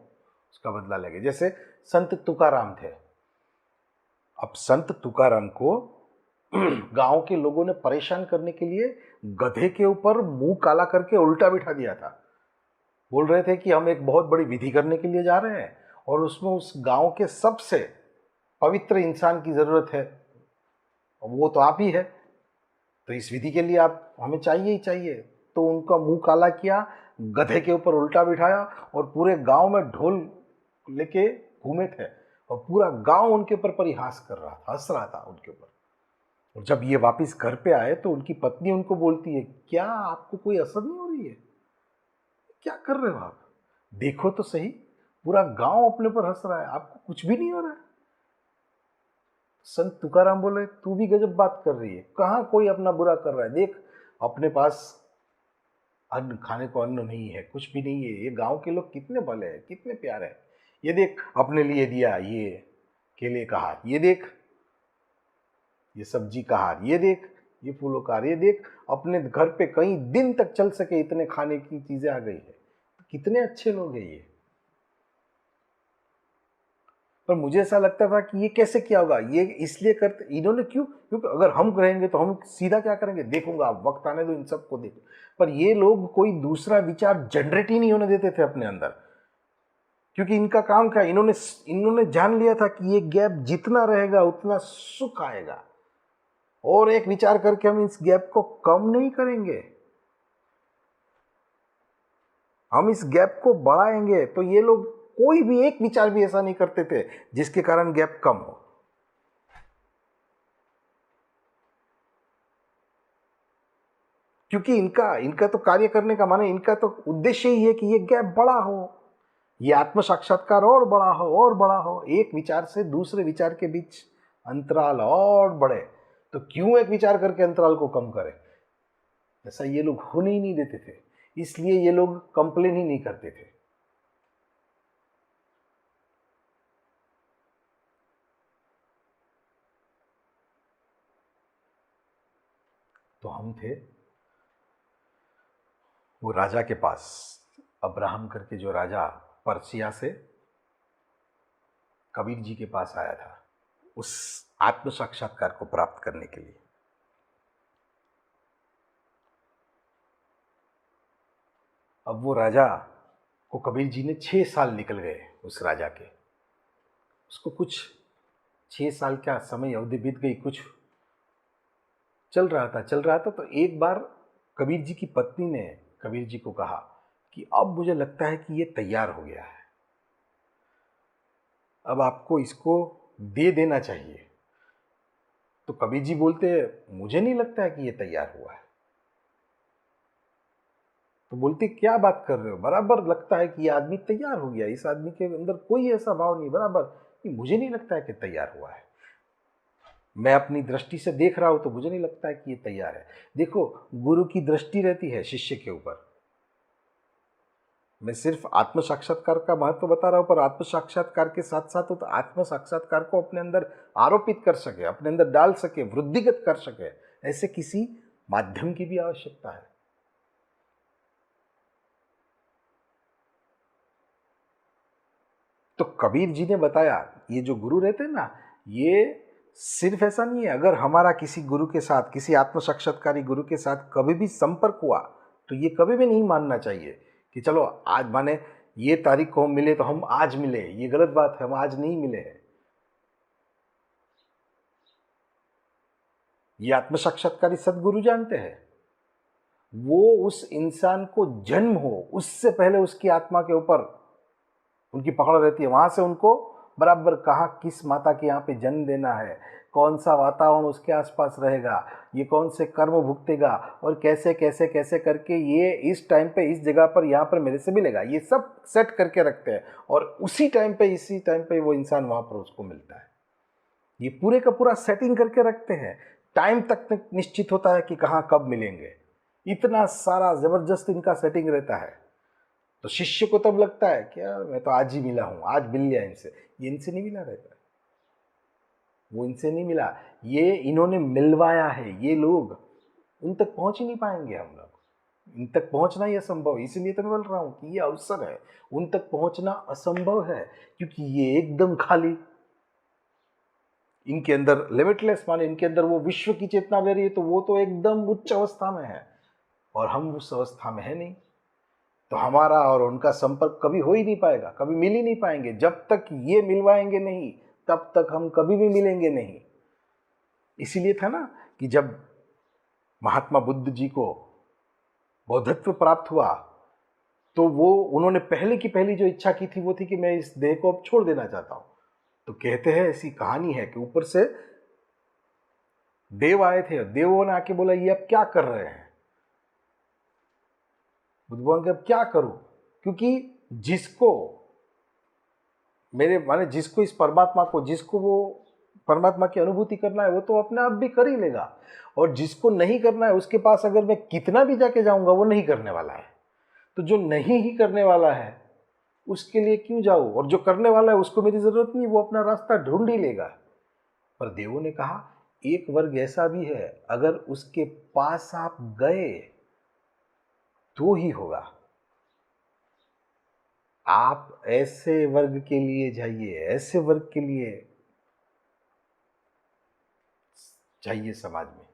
उसका बदला लेंगे। जैसे संत तुकाराम थे। अब संत तुकाराम को गांव के लोगों ने परेशान करने के लिए गधे के ऊपर मुंह काला करके उल्टा बिठा दिया था। बोल रहे थे कि हम एक बहुत बड़ी विधि करने के लिए जा रहे हैं, और उसमें उस गांव के सबसे पवित्र इंसान की जरूरत है, और वो तो आप ही है, तो इस विधि के लिए आप हमें चाहिए ही चाहिए। तो उनका मुंह काला किया, गधे के ऊपर उल्टा बिठाया, और पूरे गांव में ढोल लेके घूमे थे, और पूरा गांव उनके ऊपर परिहास कर रहा था, हंस रहा था उनके ऊपर। और जब ये वापस घर पे आए तो उनकी पत्नी उनको बोलती है, क्या आपको कोई असर नहीं हो रही है? क्या कर रहे हो आप? देखो तो सही, पूरा गांव अपने पर हंस रहा है, आपको कुछ भी नहीं हो रहा है। संत तुकाराम बोले, तू भी गजब बात कर रही है, कहां कोई अपना बुरा कर रहा है? देख, अपने पास अन्न खाने को अन्न नहीं है, कुछ भी नहीं है, ये गांव के लोग कितने भले हैं, कितने प्यारे हैं। ये देख, अपने लिए दिया ये केले का हार, ये देख ये सब्जी का हार, ये देख ये फूलों का हार, ये देख अपने घर पे कई दिन तक चल सके इतने खाने की चीजें आ गई है। तो कितने अच्छे लोग हैं ये। पर मुझे ऐसा लगता था कि ये कैसे किया होगा, ये इसलिए करते, इन्होंने क्यों? क्योंकि अगर हम रहेंगे तो हम सीधा क्या करेंगे, देखूंगा, वक्त आने दो, इन सबको देखो। पर ये लोग कोई दूसरा विचार जनरेट ही नहीं होने देते थे अपने अंदर, क्योंकि इनका काम क्या, इन्होंने जान लिया था कि ये गैप जितना रहेगा उतना सुख आएगा, और एक विचार करके हम इस गैप को कम नहीं करेंगे, हम इस गैप को बढ़ाएंगे। तो ये लोग कोई भी एक विचार भी ऐसा नहीं करते थे जिसके कारण गैप कम हो। क्योंकि इनका तो कार्य करने का माने, इनका तो उद्देश्य ही है कि ये गैप बड़ा हो, ये आत्म साक्षात्कार और बड़ा हो और बड़ा हो, एक विचार से दूसरे विचार के बीच अंतराल और बढ़े। तो क्यों एक विचार करके अंतराल को कम करें? ऐसा ये लोग होने ही नहीं देते थे, इसलिए ये लोग कंप्लेन ही नहीं करते थे। तो हम थे वो राजा के पास, अब्राहम करके जो राजा पर्सिया से कबीर जी के पास आया था उस आत्म साक्षात्कार को प्राप्त करने के लिए। अब वो राजा को कबीर जी ने 6 साल निकल गए उस राजा के। उसको कुछ 6 साल क्या समय अवधि बीत गई, कुछ चल रहा था। तो एक बार कबीर जी की पत्नी ने कबीर जी को कहा कि अब मुझे लगता है कि ये तैयार हो गया है, अब आपको इसको दे देना चाहिए। तो कबीर जी बोलते, मुझे नहीं लगता है कि ये तैयार हुआ है। तो बोलते, क्या बात कर रहे हो, बराबर लगता है कि ये आदमी तैयार हो गया, इस आदमी के अंदर कोई ऐसा भाव नहीं, बराबर कि मुझे नहीं लगता है कि तैयार हुआ है। मैं अपनी दृष्टि से देख रहा हूं तो मुझे नहीं लगता है कि ये तैयार है। देखो, गुरु की दृष्टि रहती है शिष्य के ऊपर। मैं सिर्फ आत्म साक्षात्कार का महत्व बता रहा हूं, पर आत्म साक्षात्कार के साथ साथ तो आत्म साक्षात्कार को अपने अंदर आरोपित कर सके, अपने अंदर डाल सके, वृद्धिगत कर सके, ऐसे किसी माध्यम की भी आवश्यकता है। तो कबीर जी ने बताया, ये जो गुरु रहते हैं ना, ये सिर्फ ऐसा नहीं है, अगर हमारा किसी गुरु के साथ, किसी आत्म साक्षात्कारी गुरु के साथ कभी भी संपर्क हुआ तो ये कभी भी नहीं मानना चाहिए कि चलो आज माने ये तारीख को हम मिले तो हम आज मिले। ये गलत बात है, हम आज नहीं मिले हैं। ये आत्म साक्षात्कारी सदगुरु जानते हैं, वो उस इंसान को जन्म हो उससे पहले उसकी आत्मा के ऊपर उनकी पकड़ रहती है। वहां से उनको बराबर कहाँ किस माता के यहाँ पे जन्म देना है, कौन सा वातावरण उसके आसपास रहेगा, ये कौन से कर्म भुगतेगा, और कैसे कैसे कैसे करके ये इस टाइम पे इस जगह पर यहाँ पर मेरे से मिलेगा, ये सब सेट करके रखते हैं। और उसी टाइम पे इसी टाइम पे वो इंसान वहाँ पर उसको मिलता है। ये पूरे का पूरा सेटिंग करके रखते हैं। टाइम तक निश्चित होता है कि कहाँ कब मिलेंगे। इतना सारा जबरदस्त इनका सेटिंग रहता है। तो शिष्य को तब लगता है क्या, मैं तो आज ही मिला हूं, आज मिल लिया इनसे। ये इनसे नहीं मिला रहता है, वो इनसे नहीं मिला, ये इन्होंने मिलवाया है। ये लोग उन तक पहुंच ही नहीं पाएंगे, हम लोग इन तक पहुंचना ही असंभव है। इसलिए तो मैं बोल रहा हूं कि ये अवसर है, उन तक पहुंचना असंभव है, क्योंकि ये एकदम खाली, इनके अंदर लिमिटलेस, माने इनके अंदर वो विश्व की चेतना ले रही है, तो वो तो एकदम उच्च अवस्था में है और हम उस अवस्था में है नहीं। तो हमारा और उनका संपर्क कभी हो ही नहीं पाएगा, कभी मिल ही नहीं पाएंगे। जब तक ये मिलवाएंगे नहीं तब तक हम कभी भी मिलेंगे नहीं। इसीलिए था ना कि जब महात्मा बुद्ध जी को बौद्धत्व प्राप्त हुआ तो वो उन्होंने पहले की पहली जो इच्छा की थी वो थी कि मैं इस देह को अब छोड़ देना चाहता हूं। तो कहते हैं, ऐसी कहानी है कि ऊपर से देव आए थे, देवों ने आके बोला, ये अब क्या कर रहे हैं। बुद्ध भगवान के अब क्या करूं, क्योंकि जिसको मेरे माने जिसको इस परमात्मा को, जिसको वो परमात्मा की अनुभूति करना है वो तो अपने आप भी कर ही लेगा, और जिसको नहीं करना है उसके पास अगर मैं कितना भी जाके जाऊंगा वो नहीं करने वाला है। तो जो नहीं ही करने वाला है उसके लिए क्यों जाऊं, और जो करने वाला है उसको मेरी जरूरत नहीं, वो अपना रास्ता ढूंढ ही लेगा। पर देवों ने कहा, एक वर्ग ऐसा भी है, अगर उसके पास आप गए तो ही होगा। आप ऐसे वर्ग के लिए जाइए, ऐसे वर्ग के लिए चाहिए समाज में।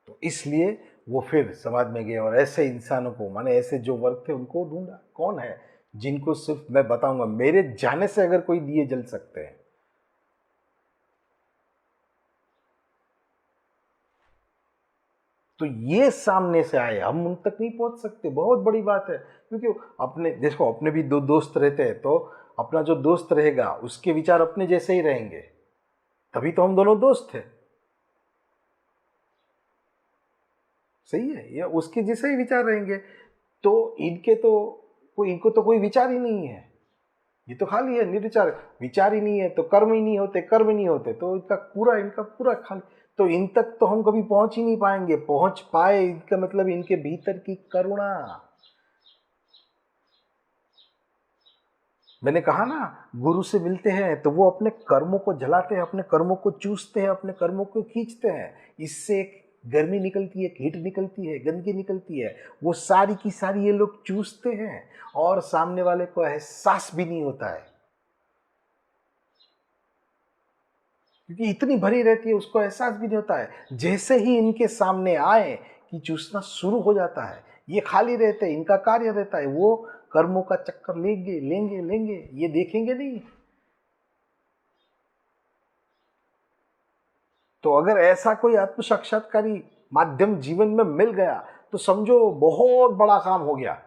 तो इसलिए वो फिर समाज में गए और ऐसे इंसानों को, माने ऐसे जो वर्ग थे उनको ढूंढा, कौन है जिनको सिर्फ मैं बताऊंगा, मेरे जाने से अगर कोई दिए जल सकते हैं। तो ये सामने से आए, हम उन तक नहीं पहुंच सकते, बहुत बड़ी बात है। क्योंकि अपने देखो, अपने भी दो दोस्त रहते हैं, तो अपना जो दोस्त रहेगा उसके विचार अपने जैसे ही रहेंगे, तभी तो हम दोनों दोस्त थे। सही है, या उसके जैसे ही विचार रहेंगे। तो इनके तो इनको तो कोई विचार ही नहीं है, ये तो खाली है, निर्विचार। विचार ही नहीं है तो कर्म ही नहीं होते, कर्म ही नहीं होते तो इनका पूरा खाली। तो इन तक तो हम कभी पहुंच ही नहीं पाएंगे। पहुंच पाए इनका मतलब इनके भीतर की करुणा। मैंने कहा ना, गुरु से मिलते हैं तो वो अपने कर्मों को जलाते हैं, अपने कर्मों को चूसते हैं, अपने कर्मों को खींचते हैं। इससे एक गर्मी निकलती है, हीट निकलती है, गंदगी निकलती है, वो सारी की सारी ये लोग चूसते हैं और सामने वाले को एहसास भी नहीं होता है, क्योंकि इतनी भरी रहती है, उसको एहसास भी नहीं होता है। जैसे ही इनके सामने आए की चूसना शुरू हो जाता है। ये खाली रहते हैं, इनका कार्य रहता है, वो कर्मों का चक्कर लेंगे लेंगे लेंगे, ये देखेंगे नहीं। तो अगर ऐसा कोई आत्म साक्षात्कारी माध्यम जीवन में मिल गया तो समझो बहुत बड़ा काम हो गया।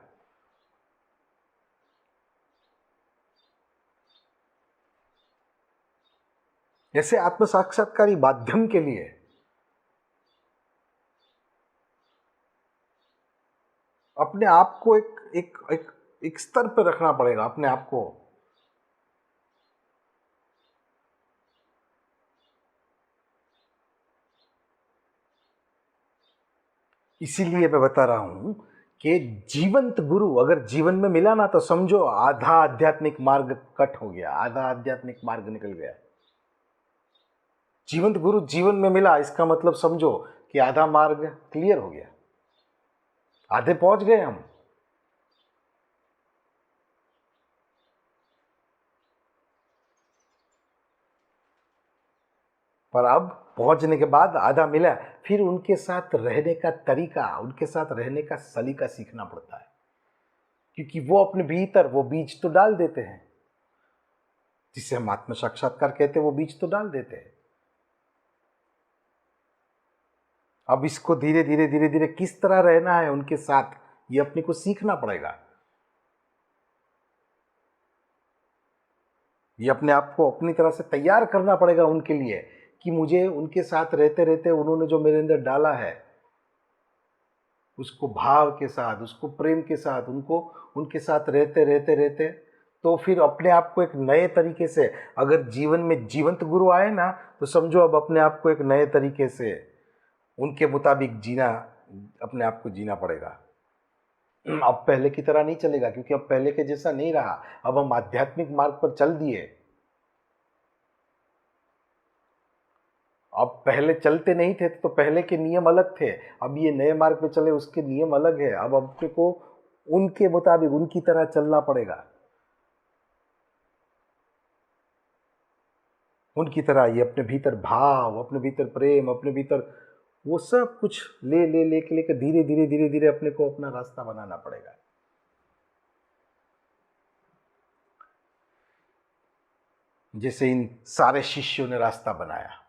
ऐसे आत्म साक्षात्कारी माध्यम के लिए अपने आप को एक स्तर पर रखना पड़ेगा, अपने आप को। इसीलिए मैं बता रहा हूं कि जीवंत गुरु अगर जीवन में मिला ना तो समझो आधा आध्यात्मिक मार्ग कट हो गया, आधा आध्यात्मिक मार्ग निकल गया। जीवंत गुरु जीवन में मिला इसका मतलब समझो कि आधा मार्ग क्लियर हो गया, आधे पहुंच गए हम। पर अब पहुंचने के बाद आधा मिला, फिर उनके साथ रहने का तरीका, उनके साथ रहने का सलीका सीखना पड़ता है, क्योंकि वो अपने भीतर वो बीज तो डाल देते हैं, जिसे हम आत्म साक्षात्कार कहते हैं, वो बीज तो डाल देते हैं। अब इसको धीरे धीरे धीरे धीरे किस तरह रहना है उनके साथ, ये अपने को सीखना पड़ेगा। ये अपने आप को अपनी तरह से तैयार करना पड़ेगा उनके लिए, कि मुझे उनके साथ रहते रहते उन्होंने जो मेरे अंदर डाला है उसको भाव के साथ, उसको प्रेम के साथ, उनको उनके साथ रहते रहते रहते तो फिर अपने आप को एक नए तरीके से, अगर जीवन में जीवंत गुरु आए ना तो समझो अब अपने आप को एक नए तरीके से उनके मुताबिक जीना, अपने आप को जीना पड़ेगा। अब पहले की तरह नहीं चलेगा, क्योंकि अब पहले के जैसा नहीं रहा, अब हम आध्यात्मिक मार्ग पर चल दिए। अब पहले चलते नहीं थे तो पहले के नियम अलग थे, अब ये नए मार्ग पे चले उसके नियम अलग है। अब अपने को उनके मुताबिक उनकी तरह चलना पड़ेगा, उनकी तरह। ये अपने भीतर भाव, अपने भीतर प्रेम, अपने भीतर वो सब कुछ ले ले लेके लेकर धीरे धीरे धीरे धीरे अपने को अपना रास्ता बनाना पड़ेगा। जैसे इन सारे शिष्यों ने रास्ता बनाया।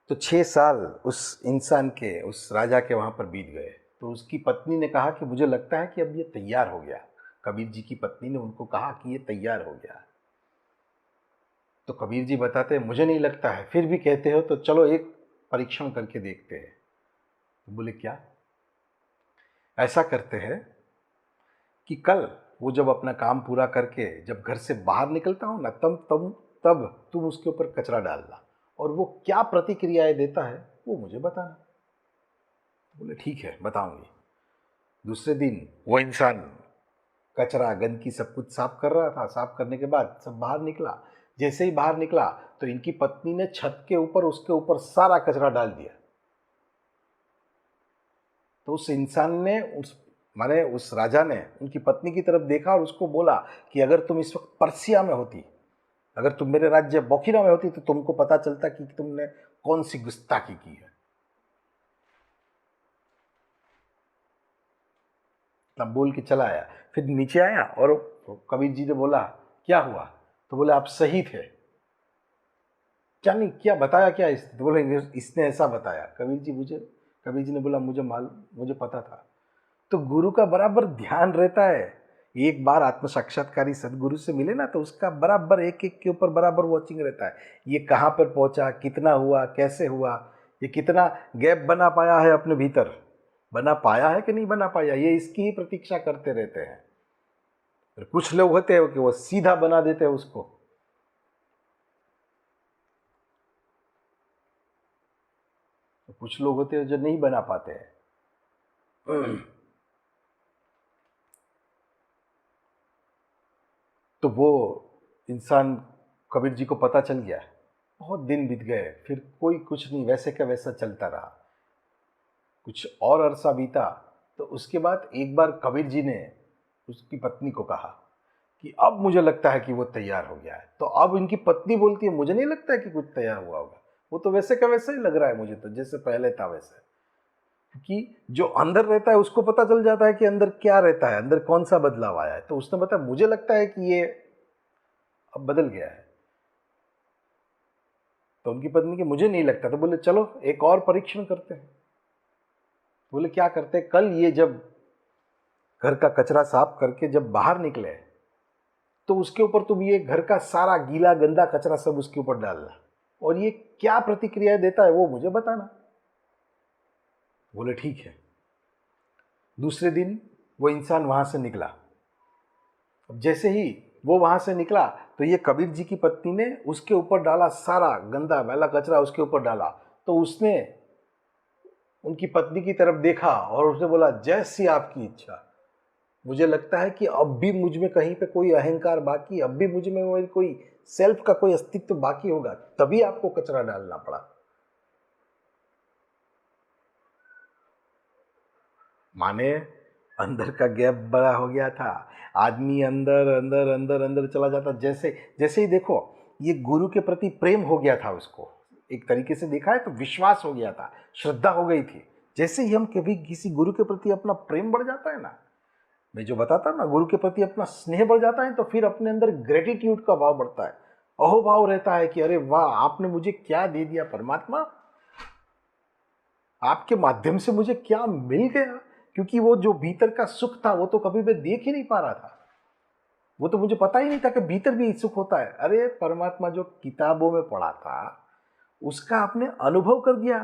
तो 6 साल उस इंसान के, उस राजा के वहाँ पर बीत गए। तो उसकी पत्नी ने कहा कि मुझे लगता है कि अब ये तैयार हो गया। कबीर जी की पत्नी ने उनको कहा कि ये तैयार हो गया। तो कबीर जी बताते हैं मुझे नहीं लगता है, फिर भी कहते हो तो चलो एक परीक्षण करके देखते हैं। तो बोले क्या? ऐसा करते हैं कि कल वो जब अपना काम पूरा करके जब घर से बाहर निकलता हूँ ना, तब तुम उसके ऊपर कचरा डालना, और वो क्या प्रतिक्रियाएं देता है वो मुझे बताना। बोले ठीक है, बताऊंगी। दूसरे दिन वो इंसान कचरा गंदगी सब कुछ साफ कर रहा था। साफ करने के बाद सब बाहर निकला। जैसे ही बाहर निकला तो इनकी पत्नी ने छत के ऊपर उसके ऊपर सारा कचरा डाल दिया। तो उस इंसान ने उस राजा ने उनकी पत्नी की तरफ देखा और उसको बोला कि अगर तुम इस वक्त पर्सिया में होती, अगर तुम मेरे राज्य बोखिरा में होती तो तुमको पता चलता कि तुमने कौन सी गुस्ताखी की है। तब बोल के चला आया। फिर नीचे आया और कबीर जी ने बोला क्या हुआ? तो बोले आप सही थे। क्या नहीं क्या बताया क्या? तो बोले इसने ऐसा बताया। कबीर जी ने बोला मुझे पता था। तो गुरु का बराबर ध्यान रहता है। एक बार आत्म साक्षात्कारी सदगुरु से मिले ना तो उसका बराबर एक एक के ऊपर बराबर वॉचिंग रहता है। ये कहाँ पर पहुंचा, कितना हुआ, कैसे हुआ, ये कितना गैप बना पाया है अपने भीतर, बना पाया है कि नहीं बना पाया, ये इसकी ही प्रतीक्षा करते रहते हैं। कुछ लोग होते हैं कि वो सीधा बना देते हैं उसको। कुछ लोग होते हैं जो नहीं बना पाते हैं। तो वो इंसान, कबीर जी को पता चल गया। बहुत दिन बीत गए, फिर कोई कुछ नहीं, वैसे का वैसा चलता रहा। कुछ और अरसा बीता तो उसके बाद एक बार कबीर जी ने उसकी पत्नी को कहा कि अब मुझे लगता है कि वो तैयार हो गया है। तो अब इनकी पत्नी बोलती है मुझे नहीं लगता है कि कुछ तैयार हुआ होगा, वो तो वैसे का वैसा ही लग रहा है मुझे, तो जैसे पहले था वैसे। क्योंकि जो अंदर रहता है उसको पता चल जाता है कि अंदर क्या रहता है, अंदर कौन सा बदलाव आया है। तो उसने बताया मुझे लगता है कि ये अब बदल गया है। तो उनकी पत्नी की मुझे नहीं लगता। तो बोले चलो एक और परीक्षण करते हैं। बोले क्या करते हैं, कल ये जब घर का कचरा साफ करके जब बाहर निकले तो उसके ऊपर तुम ये घर का सारा गीला गंदा कचरा सब उसके ऊपर डालना, और ये क्या प्रतिक्रिया देता है वो मुझे बताना। बोले ठीक है। दूसरे दिन वो इंसान वहां से निकला। अब जैसे ही वो वहां से निकला तो ये कबीर जी की पत्नी ने उसके ऊपर डाला, सारा गंदा मैला कचरा उसके ऊपर डाला। तो उसने उनकी पत्नी की तरफ देखा और उसने बोला जैसी आपकी इच्छा। मुझे लगता है कि अब भी मुझ में कहीं पे कोई अहंकार बाकी, अब भी मुझ में मेरी कोई सेल्फ का कोई अस्तित्व बाकी होगा, तभी आपको कचरा डालना पड़ा। माने अंदर का गैप बड़ा हो गया था। आदमी अंदर अंदर अंदर अंदर चला जाता। जैसे जैसे ही देखो ये गुरु के प्रति प्रेम हो गया था उसको, एक तरीके से देखा है तो विश्वास हो गया था, श्रद्धा हो गई थी। जैसे ही हम कभी किसी गुरु के प्रति अपना प्रेम बढ़ जाता है ना, मैं जो बताता हूँ ना, गुरु के प्रति अपना स्नेह बढ़ जाता है, तो फिर अपने अंदर ग्रेटिट्यूड का भाव बढ़ता है, अहोभाव रहता है कि अरे वाह आपने मुझे क्या दे दिया परमात्मा, आपके माध्यम से मुझे क्या मिल गया। क्योंकि वो जो भीतर का सुख था वो तो कभी मैं देख ही नहीं पा रहा था, वो तो मुझे पता ही नहीं था कि भीतर भी सुख होता है। अरे परमात्मा जो किताबों में पढ़ा था उसका आपने अनुभव कर दिया।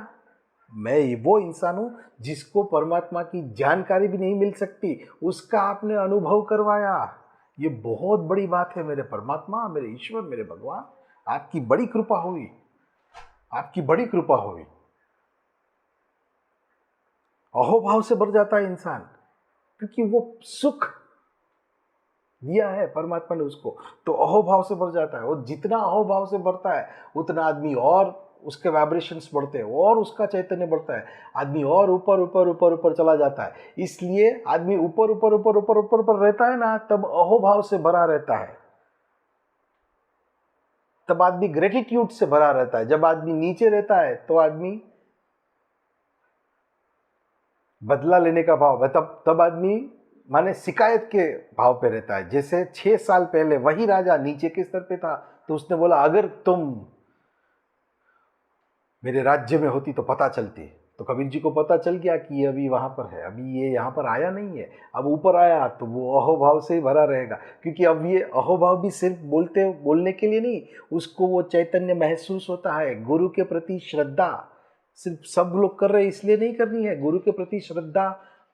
मैं वो इंसान हूं जिसको परमात्मा की जानकारी भी नहीं मिल सकती, उसका आपने अनुभव करवाया। ये बहुत बड़ी बात है मेरे परमात्मा, मेरे ईश्वर, मेरे भगवान, आपकी बड़ी कृपा हुई, आपकी बड़ी कृपा हुई। अहोभाव से भर जाता है इंसान, क्योंकि वो सुख दिया है परमात्मा ने उसको, तो अहोभाव से भर जाता है। और जितना अहोभाव से भरता है उतना आदमी और उसके वाइब्रेशंस बढ़ते हैं और उसका चैतन्य बढ़ता है, आदमी और ऊपर ऊपर ऊपर ऊपर चला जाता है। इसलिए आदमी ऊपर ऊपर ऊपर ऊपर ऊपर ऊपर रहता है ना, तब अहोभाव से भरा रहता है, तब आदमी ग्रेटिट्यूड से भरा रहता है। जब आदमी नीचे रहता है तो आदमी बदला लेने का भाव है, तब तब आदमी माने शिकायत के भाव पे रहता है। जैसे 6 साल पहले वही राजा नीचे के स्तर पे था, तो उसने बोला अगर तुम मेरे राज्य में होती तो पता चलती। तो कबीर जी को पता चल गया कि ये अभी वहां पर है, अभी ये यहाँ पर आया नहीं है। अब ऊपर आया तो वो अहोभाव से ही भरा रहेगा, क्योंकि अब ये अहोभाव भी सिर्फ बोलने के लिए नहीं, उसको वो चैतन्य महसूस होता है। गुरु के प्रति श्रद्धा सिर्फ सब लोग कर रहे हैं इसलिए नहीं करनी है, गुरु के प्रति श्रद्धा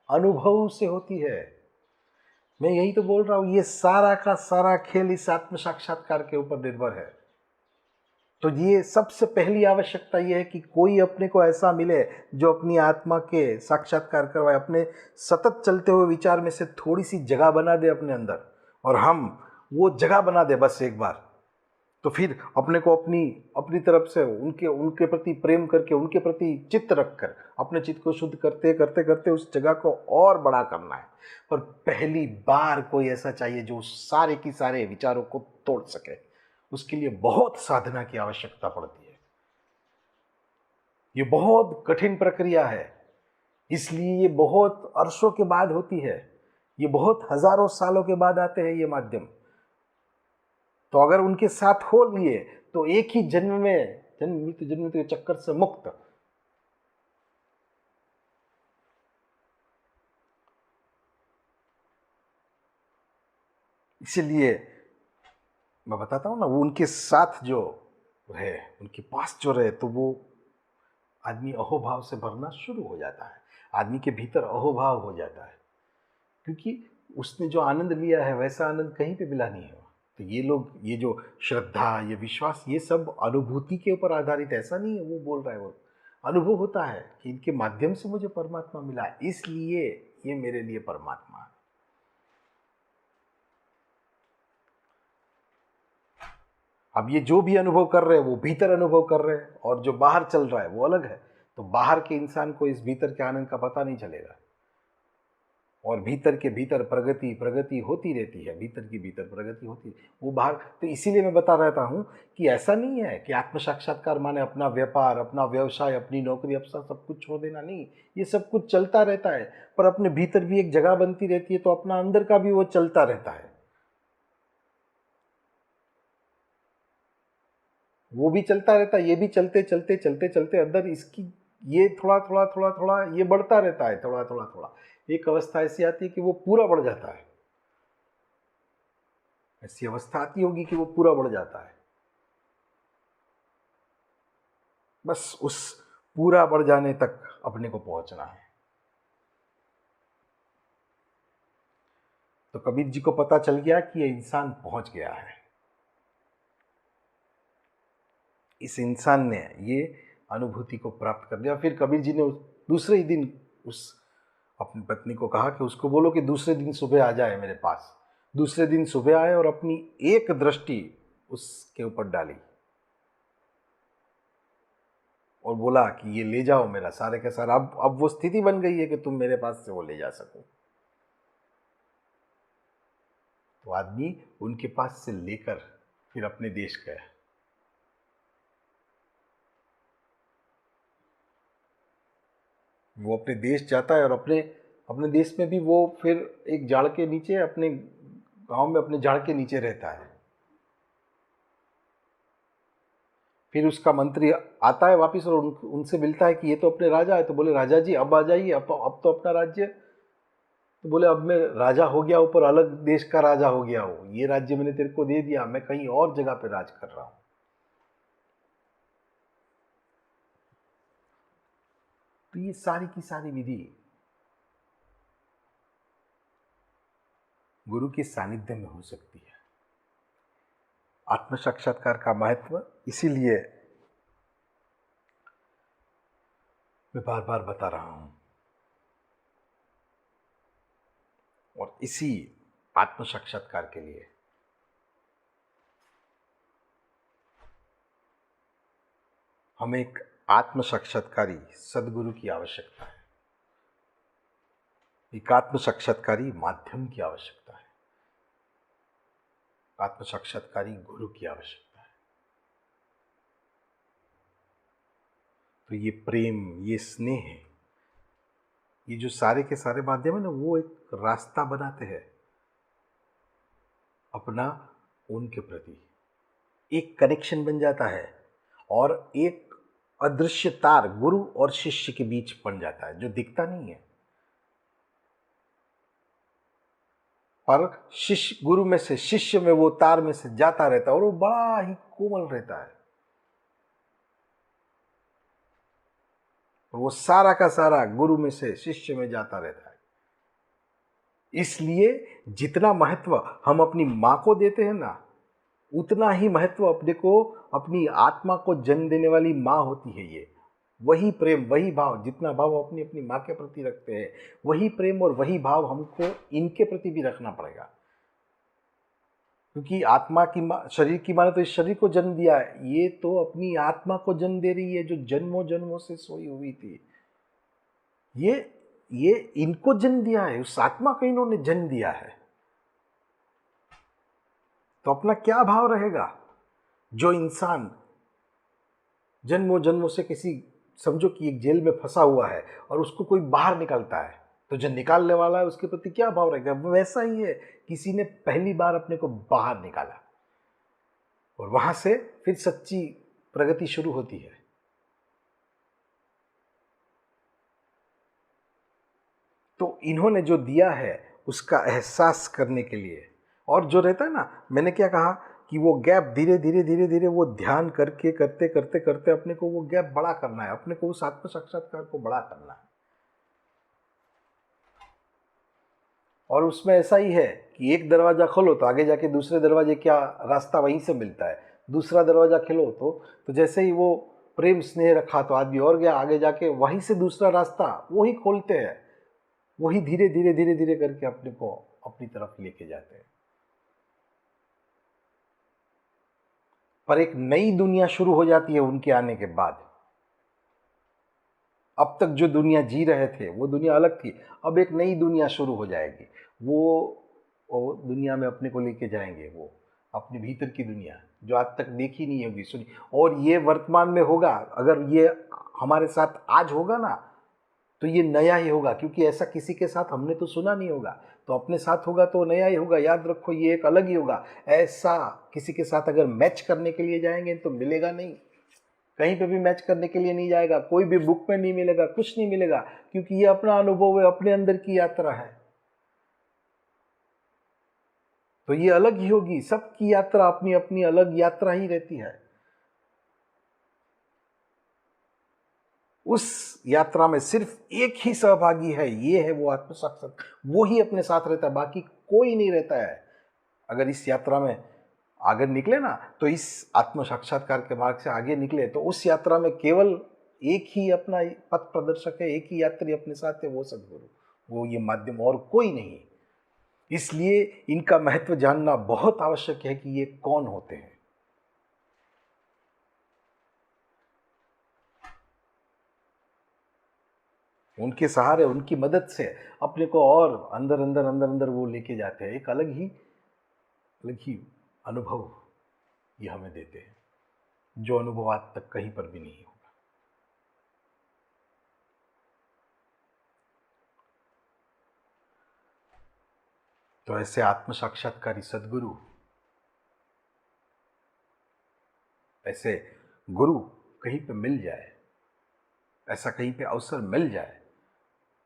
अनुभव से होती है। मैं यही तो बोल रहा हूं, ये सारा का सारा खेल इस आत्म साक्षात्कार के ऊपर निर्भर है। तो ये सबसे पहली आवश्यकता ये है कि कोई अपने को ऐसा मिले जो अपनी आत्मा के साक्षात्कार करवाए, अपने सतत चलते हुए विचार में से थोड़ी सी जगह बना दे अपने अंदर, और हम वो जगह बना दे बस एक बार। तो फिर अपने को अपनी अपनी तरफ से उनके उनके प्रति प्रेम करके, उनके प्रति चित्त रखकर अपने चित्त को शुद्ध करते करते करते उस जगह को और बड़ा करना है। पर पहली बार कोई ऐसा चाहिए जो सारे की सारे विचारों को तोड़ सके। उसके लिए बहुत साधना की आवश्यकता पड़ती है। ये बहुत कठिन प्रक्रिया है, इसलिए ये बहुत अरसों के बाद होती है, ये बहुत हजारों सालों के बाद आते हैं ये माध्यम। तो अगर उनके साथ हो लिए तो एक ही जन्म में जन्म मृत्यु के चक्कर से मुक्त। इसीलिए मैं बताता हूं ना, वो उनके साथ जो रहे, उनके पास जो रहे, तो वो आदमी अहोभाव से भरना शुरू हो जाता है, आदमी के भीतर अहोभाव हो जाता है, क्योंकि उसने जो आनंद लिया है वैसा आनंद कहीं पे मिला नहीं है। तो ये लोग, ये जो श्रद्धा, ये विश्वास, ये सब अनुभूति के ऊपर आधारित, ऐसा नहीं है वो बोल रहा है, वो अनुभव होता है कि इनके माध्यम से मुझे परमात्मा मिला, इसलिए ये मेरे लिए परमात्मा है। अब ये जो भी अनुभव कर रहे हैं वो भीतर अनुभव कर रहे हैं, और जो बाहर चल रहा है वो अलग है। तो बाहर के इंसान को इस भीतर के आनंद का पता नहीं चलेगा। और भीतर के भीतर प्रगति प्रगति होती रहती है, भीतर की भीतर प्रगति होती है, वो बाहर। तो इसीलिए मैं बता रहता हूँ कि ऐसा नहीं है कि आत्म साक्षात्कार माने अपना व्यापार, अपना व्यवसाय, अपनी नौकरी, अपना सब कुछ छोड़ देना, नहीं। ये सब कुछ चलता रहता है, पर अपने भीतर भी एक जगह बनती रहती है, तो अपना अंदर का भी वो चलता रहता है, वो भी चलता रहता है, ये भी चलते चलते चलते चलते अंदर इसकी ये थोड़ा थोड़ा थोड़ा थोड़ा ये बढ़ता रहता है, थोड़ा थोड़ा थोड़ा। एक अवस्था ऐसी आती है कि वो पूरा बढ़ जाता है, ऐसी अवस्था आती होगी कि वो पूरा बढ़ जाता है। बस उस पूरा बढ़ जाने तक अपने को पहुंचना है। तो कबीर जी को पता चल गया कि ये इंसान पहुंच गया है। इस इंसान ने ये अनुभूति को प्राप्त कर लिया। फिर कबीर जी ने दूसरे ही दिन उस अपनी पत्नी को कहा कि उसको बोलो कि दूसरे दिन सुबह आ जाए मेरे पास। दूसरे दिन सुबह आए और अपनी एक दृष्टि उसके ऊपर डाली और बोला कि ये ले जाओ मेरा सारे के सारा। अब वो स्थिति बन गई है कि तुम मेरे पास से वो ले जा सको। तो आदमी उनके पास से लेकर फिर अपने देश गया। वो अपने देश जाता है और अपने अपने देश में भी वो फिर एक झाड़ के नीचे, अपने गांव में अपने झाड़ के नीचे रहता है। फिर उसका मंत्री आता है वापस और उनसे मिलता है कि ये तो अपने राजा है। तो बोले राजा जी अब आ जाइए, अब तो अपना राज्य। तो बोले अब मैं राजा हो गया, ऊपर अलग देश का राजा हो गया हूँ, ये राज्य मैंने तेरे को दे दिया, मैं कहीं और जगह पे राज कर रहा हूँ। तो ये सारी की सारी विधि गुरु के सानिध्य में हो सकती है। आत्म साक्षात्कार का महत्व इसीलिए मैं बार बार बता रहा हूं, और इसी आत्म साक्षात्कार के लिए हमें एक आत्म साक्षात्कारी सदगुरु की आवश्यकता है, एक आत्म साक्षात्कारी माध्यम की आवश्यकता है, आत्म साक्षात्कारी गुरु की आवश्यकता है। तो ये प्रेम, ये स्नेह, ये जो सारे के सारे माध्यम है ना, वो एक रास्ता बनाते हैं अपना उनके प्रति, एक कनेक्शन बन जाता है और एक अदृश्य तार गुरु और शिष्य के बीच बन जाता है, जो दिखता नहीं है, पर शिष्य गुरु में से शिष्य में वो तार में से जाता रहता है और वो बड़ा ही कोमल रहता है। और वो सारा का सारा गुरु में से शिष्य में जाता रहता है। इसलिए जितना महत्व हम अपनी मां को देते हैं ना, उतना ही महत्व अपने को, अपनी आत्मा को जन्म देने वाली मां होती है। ये वही प्रेम, वही भाव, जितना भाव अपनी अपनी मां के प्रति रखते हैं, वही प्रेम और वही भाव हमको इनके प्रति भी रखना पड़ेगा। क्योंकि आत्मा की मां, शरीर की मां ने तो इस शरीर को जन्म दिया है, ये तो अपनी आत्मा को जन्म दे रही है, जो जन्मों जन्मों से सोई हुई थी। ये ये इनको जन्म दिया है, उस आत्मा को इन्होंने जन्म दिया है। तो अपना क्या भाव रहेगा? जो इंसान जन्मों जन्मों से किसी, समझो कि एक जेल में फंसा हुआ है और उसको कोई बाहर निकालता है, तो जो निकालने वाला है उसके प्रति क्या भाव रहेगा? वैसा ही है, किसी ने पहली बार अपने को बाहर निकाला और वहां से फिर सच्ची प्रगति शुरू होती है। तो इन्होंने जो दिया है उसका एहसास करने के लिए, और जो रहता है ना, मैंने क्या कहा कि वो गैप धीरे धीरे धीरे धीरे वो ध्यान करके करते करते करते अपने को वो गैप बड़ा करना है, अपने को उस आत्म साक्षात्कार को बड़ा करना है। और उसमें ऐसा ही है कि एक दरवाजा खोलो तो आगे जाके दूसरे दरवाजे क्या रास्ता वहीं से मिलता है, दूसरा दरवाजा खोलो तो जैसे ही वो प्रेम स्नेह रखा तो आदमी और गया, आगे जाके वहीं से दूसरा रास्ता वही खोलते हैं, वही धीरे धीरे धीरे धीरे करके अपने को अपनी तरफ लेके जाते हैं। पर एक नई दुनिया शुरू हो जाती है उनके आने के बाद। अब तक जो दुनिया जी रहे थे वो दुनिया अलग थी, अब एक नई दुनिया शुरू हो जाएगी। वो दुनिया में अपने को लेके जाएंगे, वो अपने भीतर की दुनिया जो आज तक देखी नहीं होगी, सुनी। और ये वर्तमान में होगा, अगर ये हमारे साथ आज होगा ना तो ये नया ही होगा, क्योंकि ऐसा किसी के साथ हमने तो सुना नहीं होगा। तो अपने साथ होगा तो नया ही होगा, याद रखो, ये एक अलग ही होगा। ऐसा किसी के साथ अगर मैच करने के लिए जाएंगे तो मिलेगा नहीं, कहीं पे भी मैच करने के लिए नहीं जाएगा, कोई भी बुक में नहीं मिलेगा, कुछ नहीं मिलेगा, क्योंकि ये अपना अनुभव है, अपने अंदर की यात्रा है। तो ये अलग ही होगी, सबकी यात्रा अपनी अपनी अलग यात्रा ही रहती है। उस यात्रा में सिर्फ एक ही सहभागी है, ये है वो आत्म साक्षात्कार, वो ही अपने साथ रहता है, बाकी कोई नहीं रहता है। अगर इस यात्रा में आगे निकले ना, तो इस आत्म साक्षात्कार के मार्ग से आगे निकले तो उस यात्रा में केवल एक ही अपना पथ प्रदर्शक है, एक ही यात्री अपने साथ है, वो सदगुरु, वो ये माध्यम, और कोई नहीं। इसलिए इनका महत्व जानना बहुत आवश्यक है कि ये कौन होते हैं। उनके सहारे, उनकी मदद से अपने को और अंदर अंदर अंदर अंदर वो लेके जाते हैं, एक अलग ही अनुभव ये हमें देते हैं, जो अनुभव आज तक कहीं पर भी नहीं होगा। तो ऐसे आत्म साक्षात्कारी सदगुरु, ऐसे गुरु कहीं पे मिल जाए, ऐसा कहीं पे अवसर मिल जाए,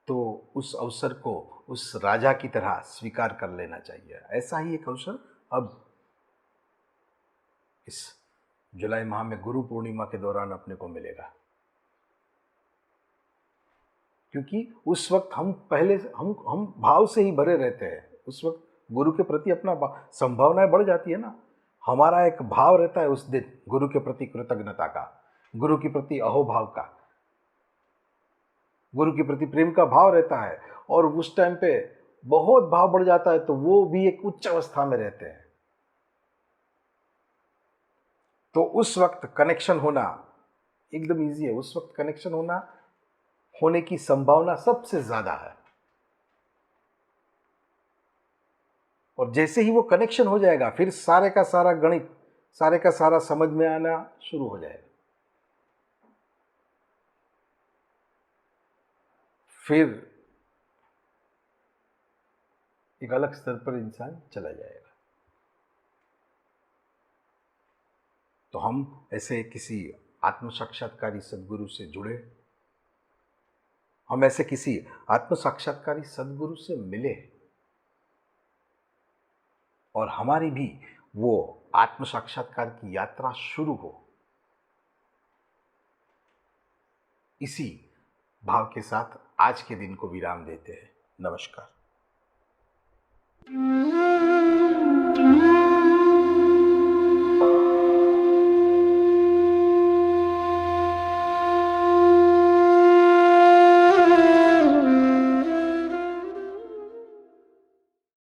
तो उस अवसर को उस राजा की तरह स्वीकार कर लेना चाहिए। ऐसा ही एक अवसर अब इस जुलाई माह में गुरु पूर्णिमा के दौरान अपने को मिलेगा, क्योंकि उस वक्त हम पहले हम भाव से ही भरे रहते हैं। उस वक्त गुरु के प्रति अपना संभावनाएं बढ़ जाती है ना, हमारा एक भाव रहता है उस दिन गुरु के प्रति कृतज्ञता का, गुरु के प्रति अहोभाव का, गुरु के प्रति प्रेम का भाव रहता है। और उस टाइम पे बहुत भाव बढ़ जाता है, तो वो भी एक उच्च अवस्था में रहते हैं। तो उस वक्त कनेक्शन होना एकदम ईजी है, उस वक्त कनेक्शन होने की संभावना सबसे ज्यादा है। और जैसे ही वो कनेक्शन हो जाएगा, फिर सारे का सारा गणित, सारे का सारा समझ में आना शुरू हो जाएगा। फिर एक अलग स्तर पर इंसान चला जाएगा। तो हम ऐसे किसी आत्म साक्षात्कारी सदगुरु से जुड़े, हम ऐसे किसी आत्म साक्षात्कारी सदगुरु से मिले, और हमारी भी वो आत्म साक्षात्कार की यात्रा शुरू हो। इसी भाव के साथ आज के दिन को विराम देते हैं। नमस्कार।